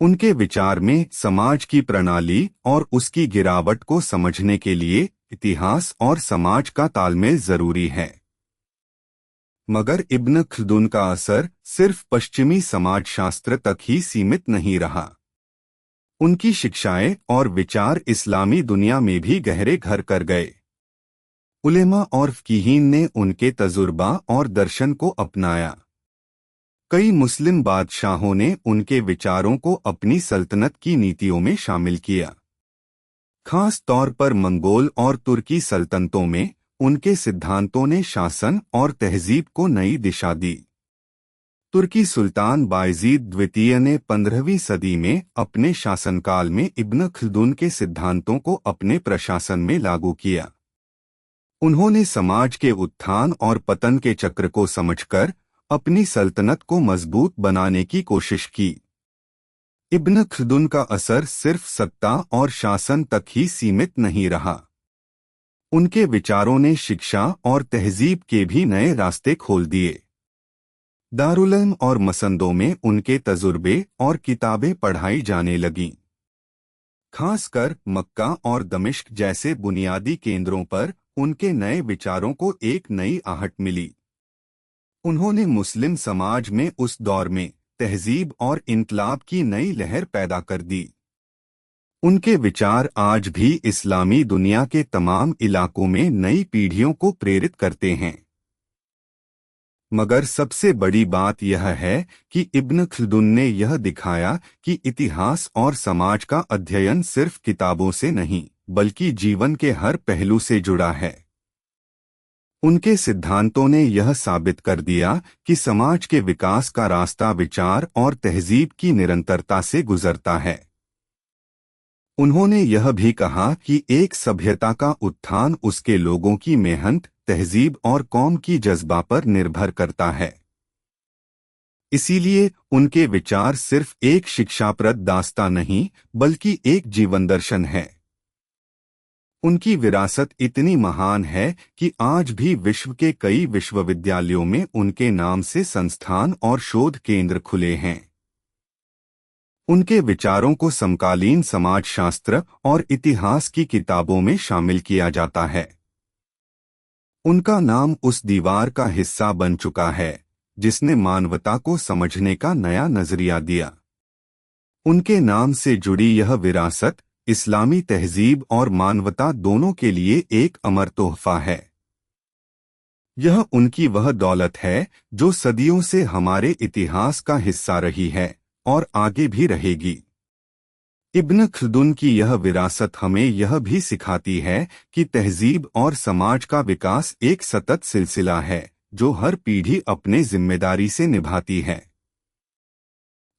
उनके विचार में समाज की प्रणाली और उसकी गिरावट को समझने के लिए इतिहास और समाज का तालमेल जरूरी है। मगर इब्न खल्दून का असर सिर्फ पश्चिमी समाजशास्त्र तक ही सीमित नहीं रहा। उनकी शिक्षाएं और विचार इस्लामी दुनिया में भी गहरे घर कर गए। उलेमा और फकीहीन ने उनके तजुर्बा और दर्शन को अपनाया। कई मुस्लिम बादशाहों ने उनके विचारों को अपनी सल्तनत की नीतियों में शामिल किया। खास तौर पर मंगोल और तुर्की सल्तनतों में उनके सिद्धांतों ने शासन और तहजीब को नई दिशा दी। तुर्की सुल्तान बायजीद द्वितीय ने 15वीं सदी में अपने शासनकाल में इब्न खल्दून के सिद्धांतों को अपने प्रशासन में लागू किया। उन्होंने समाज के उत्थान और पतन के चक्र को समझकर अपनी सल्तनत को मजबूत बनाने की कोशिश की। इब्न खल्दून का असर सिर्फ सत्ता और शासन तक ही सीमित नहीं रहा। उनके विचारों ने शिक्षा और तहजीब के भी नए रास्ते खोल दिए। दारुल इल्म और मसंदों में उनके तजुर्बे और किताबें पढ़ाई जाने लगीं। खासकर मक्का और दमिश्क जैसे बुनियादी केंद्रों पर उनके नए विचारों को एक नई आहट मिली। उन्होंने मुस्लिम समाज में उस दौर में तहजीब और इनकलाब की नई लहर पैदा कर दी। उनके विचार आज भी इस्लामी दुनिया के तमाम इलाकों में नई पीढ़ियों को प्रेरित करते हैं। मगर सबसे बड़ी बात यह है कि इब्न खल्दून ने यह दिखाया कि इतिहास और समाज का अध्ययन सिर्फ किताबों से नहीं बल्कि जीवन के हर पहलू से जुड़ा है। उनके सिद्धांतों ने यह साबित कर दिया कि समाज के विकास का रास्ता विचार और तहजीब की निरंतरता से गुजरता है। उन्होंने यह भी कहा कि एक सभ्यता का उत्थान उसके लोगों की मेहनत, तहजीब और कौम की जज्बा पर निर्भर करता है। इसीलिए उनके विचार सिर्फ एक शिक्षाप्रद दास्ता नहीं बल्कि एक जीवन दर्शन है। उनकी विरासत इतनी महान है कि आज भी विश्व के कई विश्वविद्यालयों में उनके नाम से संस्थान और शोध केंद्र खुले हैं। उनके विचारों को समकालीन समाजशास्त्र और इतिहास की किताबों में शामिल किया जाता है। उनका नाम उस दीवार का हिस्सा बन चुका है जिसने मानवता को समझने का नया नजरिया दिया। उनके नाम से जुड़ी यह विरासत इस्लामी तहजीब और मानवता दोनों के लिए एक अमर तोहफा है। यह उनकी वह दौलत है जो सदियों से हमारे इतिहास का हिस्सा रही है और आगे भी रहेगी। इब्न खल्दुन की यह विरासत हमें यह भी सिखाती है कि तहजीब और समाज का विकास एक सतत सिलसिला है जो हर पीढ़ी अपने जिम्मेदारी से निभाती है।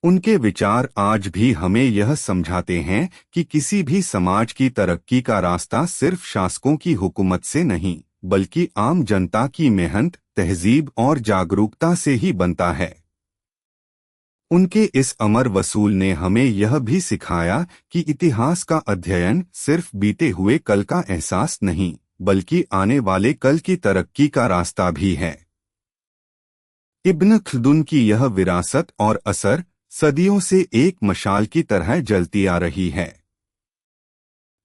उनके विचार आज भी हमें यह समझाते हैं कि किसी भी समाज की तरक्की का रास्ता सिर्फ शासकों की हुकूमत से नहीं बल्कि आम जनता की मेहनत, तहजीब और जागरूकता से ही बनता है। उनके इस अमर वसूल ने हमें यह भी सिखाया कि इतिहास का अध्ययन सिर्फ बीते हुए कल का एहसास नहीं बल्कि आने वाले कल की तरक्की का रास्ता भी है। इब्न खल्दुन की यह विरासत और असर सदियों से एक मशाल की तरह जलती आ रही है।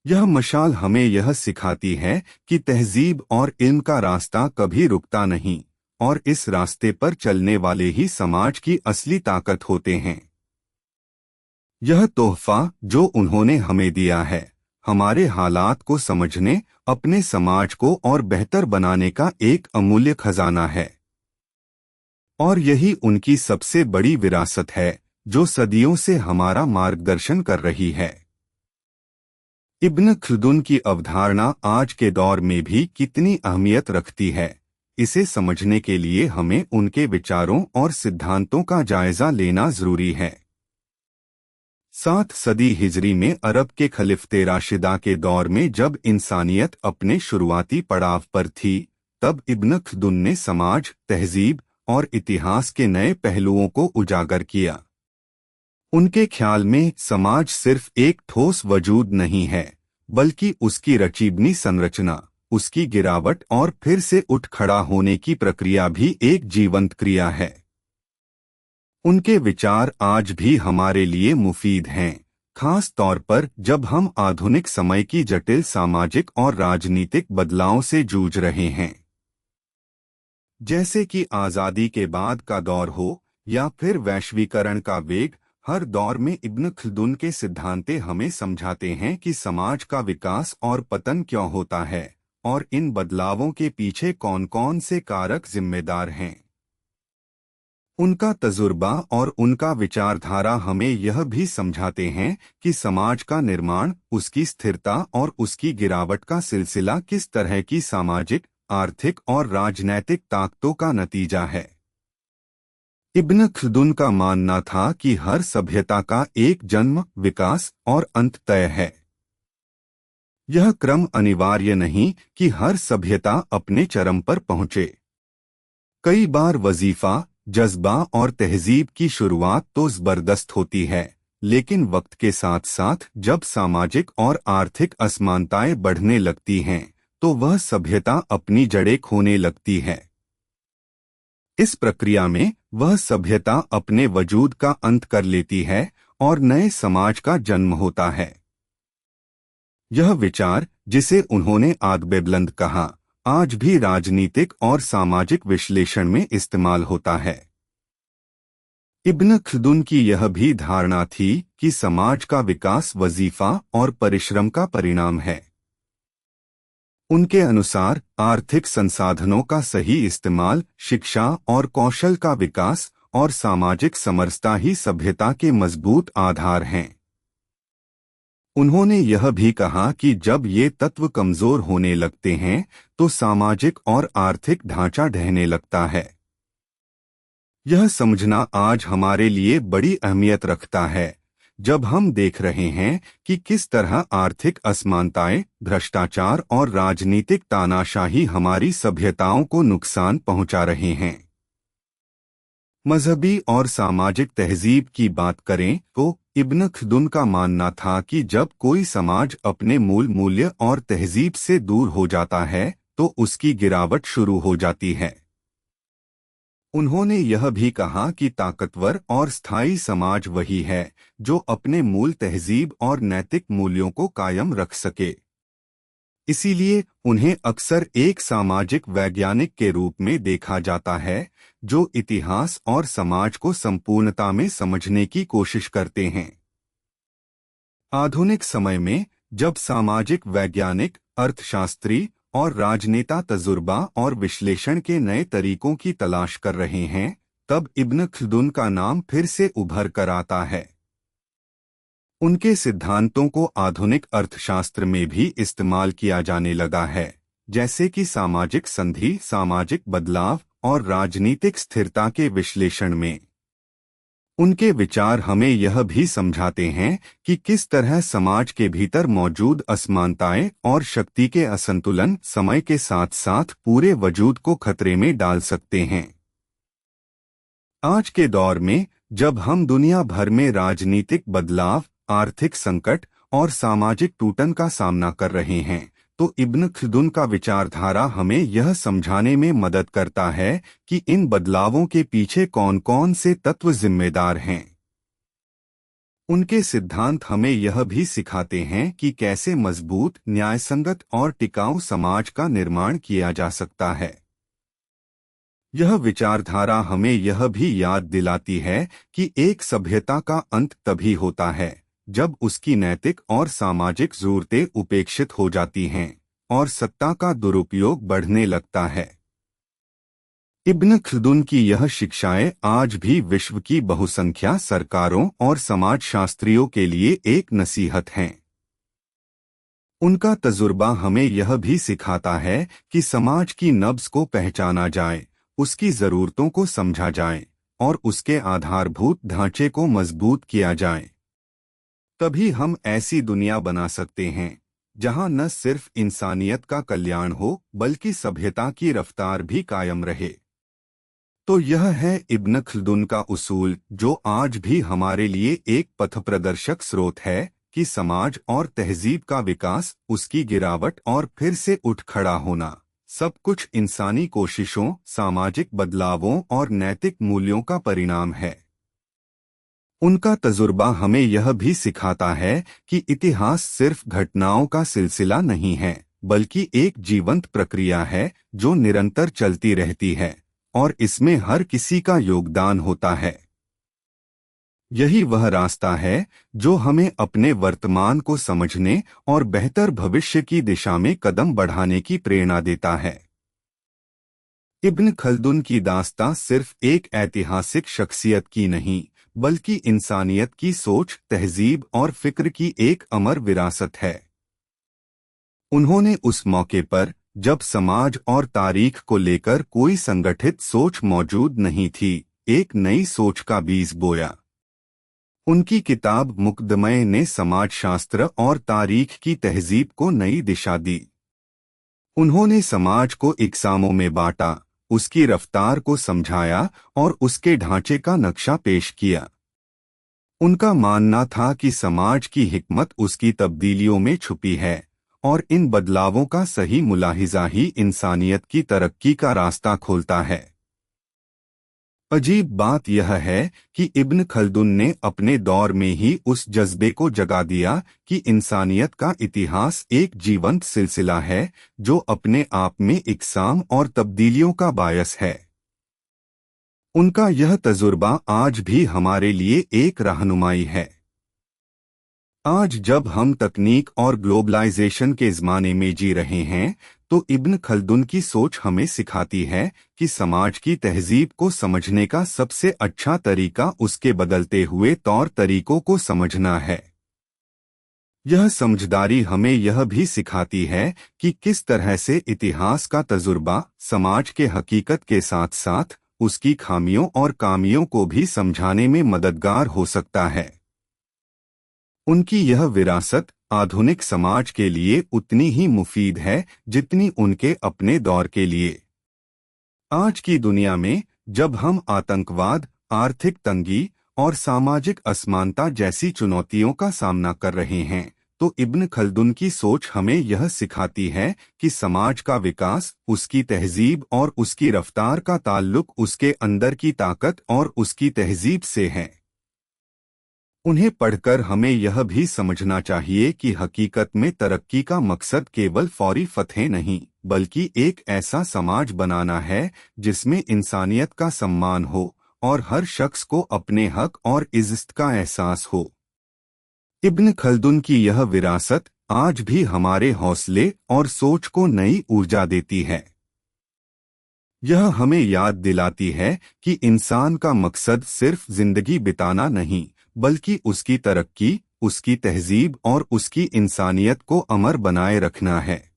यह मशाल हमें यह सिखाती है कि तहजीब और इल्म का रास्ता कभी रुकता नहीं और इस रास्ते पर चलने वाले ही समाज की असली ताकत होते हैं। यह तोहफा जो उन्होंने हमें दिया है हमारे हालात को समझने, अपने समाज को और बेहतर बनाने का एक अमूल्य खजाना है। और यही उनकी सबसे बड़ी विरासत है जो सदियों से हमारा मार्गदर्शन कर रही है। इब्न खल्दुन की अवधारणा आज के दौर में भी कितनी अहमियत रखती है, इसे समझने के लिए हमें उनके विचारों और सिद्धांतों का जायजा लेना जरूरी है। 7 सदी हिजरी में अरब के खलीफते राशिदा के दौर में जब इंसानियत अपने शुरुआती पड़ाव पर थी, तब इब्न खल्दुन ने समाज, तहजीब और इतिहास के नए पहलुओं को उजागर किया। उनके ख्याल में समाज सिर्फ एक ठोस वजूद नहीं है बल्कि उसकी रचीबनी संरचना, उसकी गिरावट और फिर से उठ खड़ा होने की प्रक्रिया भी एक जीवंत क्रिया है। उनके विचार आज भी हमारे लिए मुफीद हैं, खास तौर पर जब हम आधुनिक समय की जटिल सामाजिक और राजनीतिक बदलावों से जूझ रहे हैं। जैसे कि आज़ादी के बाद का दौर हो या फिर वैश्वीकरण का वेग, हर दौर में इब्न खल्दुन के सिद्धांते हमें समझाते हैं कि समाज का विकास और पतन क्यों होता है और इन बदलावों के पीछे कौन कौन से कारक जिम्मेदार हैं। उनका तजुर्बा और उनका विचारधारा हमें यह भी समझाते हैं कि समाज का निर्माण, उसकी स्थिरता और उसकी गिरावट का सिलसिला किस तरह की सामाजिक, आर्थिक और राजनैतिक ताकतों का नतीजा है। इब्न खल्दुन का मानना था कि हर सभ्यता का एक जन्म, विकास और अंत तय है। यह क्रम अनिवार्य नहीं कि हर सभ्यता अपने चरम पर पहुंचे। कई बार वजीफा, जज्बा और तहजीब की शुरुआत तो जबरदस्त होती है, लेकिन वक्त के साथ साथ जब सामाजिक और आर्थिक असमानताएं बढ़ने लगती हैं, तो वह सभ्यता अपनी जड़ें खोने लगती है। इस प्रक्रिया में वह सभ्यता अपने वजूद का अंत कर लेती है और नए समाज का जन्म होता है। यह विचार, जिसे उन्होंने आदबेबुलंद कहा, आज भी राजनीतिक और सामाजिक विश्लेषण में इस्तेमाल होता है। इब्न खल्दुन की यह भी धारणा थी कि समाज का विकास वजीफा और परिश्रम का परिणाम है। उनके अनुसार आर्थिक संसाधनों का सही इस्तेमाल, शिक्षा और कौशल का विकास और सामाजिक समरसता ही सभ्यता के मजबूत आधार हैं। उन्होंने यह भी कहा कि जब ये तत्व कमजोर होने लगते हैं तो सामाजिक और आर्थिक ढांचा ढहने लगता है। यह समझना आज हमारे लिए बड़ी अहमियत रखता है, जब हम देख रहे हैं कि किस तरह आर्थिक असमानताएं, भ्रष्टाचार और राजनीतिक तानाशाही हमारी सभ्यताओं को नुकसान पहुंचा रहे हैं। मजहबी और सामाजिक तहजीब की बात करें तो इब्न खल्दुन का मानना था कि जब कोई समाज अपने मूल मूल्य और तहजीब से दूर हो जाता है तो उसकी गिरावट शुरू हो जाती है। उन्होंने यह भी कहा कि ताकतवर और स्थायी समाज वही है जो अपने मूल तहजीब और नैतिक मूल्यों को कायम रख सके। इसीलिए उन्हें अक्सर एक सामाजिक वैज्ञानिक के रूप में देखा जाता है जो इतिहास और समाज को संपूर्णता में समझने की कोशिश करते हैं। आधुनिक समय में जब सामाजिक वैज्ञानिक, अर्थशास्त्री और राजनेता तजुर्बा और विश्लेषण के नए तरीकों की तलाश कर रहे हैं, तब इब्न खल्दुन का नाम फिर से उभर कर आता है। उनके सिद्धांतों को आधुनिक अर्थशास्त्र में भी इस्तेमाल किया जाने लगा है, जैसे कि सामाजिक संधि, सामाजिक बदलाव और राजनीतिक स्थिरता के विश्लेषण में। उनके विचार हमें यह भी समझाते हैं कि किस तरह समाज के भीतर मौजूद असमानताएं और शक्ति के असंतुलन समय के साथ साथ पूरे वजूद को खतरे में डाल सकते हैं। आज के दौर में जब हम दुनिया भर में राजनीतिक बदलाव, आर्थिक संकट और सामाजिक टूटन का सामना कर रहे हैं, तो इब्न खल्दुन का विचारधारा हमें यह समझाने में मदद करता है कि इन बदलावों के पीछे कौन कौन से तत्व जिम्मेदार हैं। उनके सिद्धांत हमें यह भी सिखाते हैं कि कैसे मजबूत, न्यायसंगत और टिकाऊ समाज का निर्माण किया जा सकता है। यह विचारधारा हमें यह भी याद दिलाती है कि एक सभ्यता का अंत तभी होता है जब उसकी नैतिक और सामाजिक जरूरतें उपेक्षित हो जाती हैं और सत्ता का दुरुपयोग बढ़ने लगता है। इब्न खल्दुन की यह शिक्षाएं आज भी विश्व की बहुसंख्या सरकारों और समाजशास्त्रियों के लिए एक नसीहत हैं। उनका तजुर्बा हमें यह भी सिखाता है कि समाज की नब्ज को पहचाना जाए, उसकी जरूरतों को समझा जाए और उसके आधारभूत ढांचे को मजबूत किया जाए। तभी हम ऐसी दुनिया बना सकते हैं जहां न सिर्फ इंसानियत का कल्याण हो बल्कि सभ्यता की रफ्तार भी कायम रहे। तो यह है इब्न खल्दुन का उसूल, जो आज भी हमारे लिए एक पथप्रदर्शक स्रोत है कि समाज और तहजीब का विकास, उसकी गिरावट और फिर से उठ खड़ा होना, सब कुछ इंसानी कोशिशों, सामाजिक बदलावों और नैतिक मूल्यों का परिणाम है। उनका तजुर्बा हमें यह भी सिखाता है कि इतिहास सिर्फ घटनाओं का सिलसिला नहीं है, बल्कि एक जीवंत प्रक्रिया है जो निरंतर चलती रहती है और इसमें हर किसी का योगदान होता है। यही वह रास्ता है जो हमें अपने वर्तमान को समझने और बेहतर भविष्य की दिशा में कदम बढ़ाने की प्रेरणा देता है। इब्न खल्दुन की दास्तां सिर्फ एक ऐतिहासिक शख्सियत की नहीं, बल्कि इंसानियत की सोच, तहजीब और फिक्र की एक अमर विरासत है। उन्होंने उस मौके पर, जब समाज और तारीख को लेकर कोई संगठित सोच मौजूद नहीं थी, एक नई सोच का बीज बोया। उनकी किताब मुकदमे ने समाजशास्त्र और तारीख की तहजीब को नई दिशा दी। उन्होंने समाज को इकसामों में बांटा, उसकी रफ्तार को समझाया और उसके ढांचे का नक्शा पेश किया। उनका मानना था कि समाज की हिकमत उसकी तब्दीलियों में छुपी है और इन बदलावों का सही मुलाहिजा ही इंसानियत की तरक्की का रास्ता खोलता है। अजीब बात यह है कि इब्न खल्दुन ने अपने दौर में ही उस जज्बे को जगा दिया कि इंसानियत का इतिहास एक जीवंत सिलसिला है जो अपने आप में इकसाम और तब्दीलियों का बायस है। उनका यह तजुर्बा आज भी हमारे लिए एक रहनुमाई है। आज जब हम तकनीक और ग्लोबलाइजेशन के ज़माने में जी रहे हैं, तो इब्न खल्दुन की सोच हमें सिखाती है कि समाज की तहजीब को समझने का सबसे अच्छा तरीका उसके बदलते हुए तौर तरीकों को समझना है। यह समझदारी हमें यह भी सिखाती है कि किस तरह से इतिहास का तजुर्बा समाज के हकीकत के साथ साथ उसकी खामियों और कामियों को भी समझाने में मददगार हो सकता है। उनकी यह विरासत आधुनिक समाज के लिए उतनी ही मुफीद है जितनी उनके अपने दौर के लिए। आज की दुनिया में जब हम आतंकवाद, आर्थिक तंगी और सामाजिक असमानता जैसी चुनौतियों का सामना कर रहे हैं, तो इब्न खल्दुन की सोच हमें यह सिखाती है कि समाज का विकास उसकी तहजीब और उसकी रफ्तार का ताल्लुक उसके अंदर की ताकत और उसकी तहजीब से है। उन्हें पढ़कर हमें यह भी समझना चाहिए कि हकीकत में तरक्की का मकसद केवल फौरी फतह नहीं, बल्कि एक ऐसा समाज बनाना है जिसमें इंसानियत का सम्मान हो और हर शख्स को अपने हक और इज्जत का एहसास हो। इब्न खल्दुन की यह विरासत आज भी हमारे हौसले और सोच को नई ऊर्जा देती है। यह हमें याद दिलाती है कि इंसान का मकसद सिर्फ जिंदगी बिताना नहीं, बल्कि उसकी तरक्की, उसकी तहजीब और उसकी इंसानियत को अमर बनाए रखना है।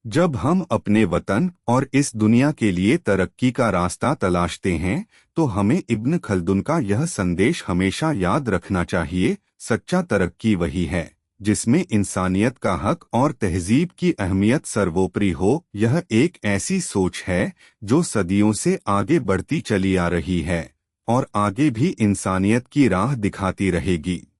जब हम अपने वतन और इस दुनिया के लिए तरक्की का रास्ता तलाशते हैं, तो हमें इब्न खल्दुन का यह संदेश हमेशा याद रखना चाहिए। सच्चा तरक्की वही है जिसमें इंसानियत का हक और तहजीब की अहमियत सर्वोपरि हो। यह एक ऐसी सोच है जो सदियों से आगे बढ़ती चली आ रही है और आगे भी इंसानियत की राह दिखाती रहेगी।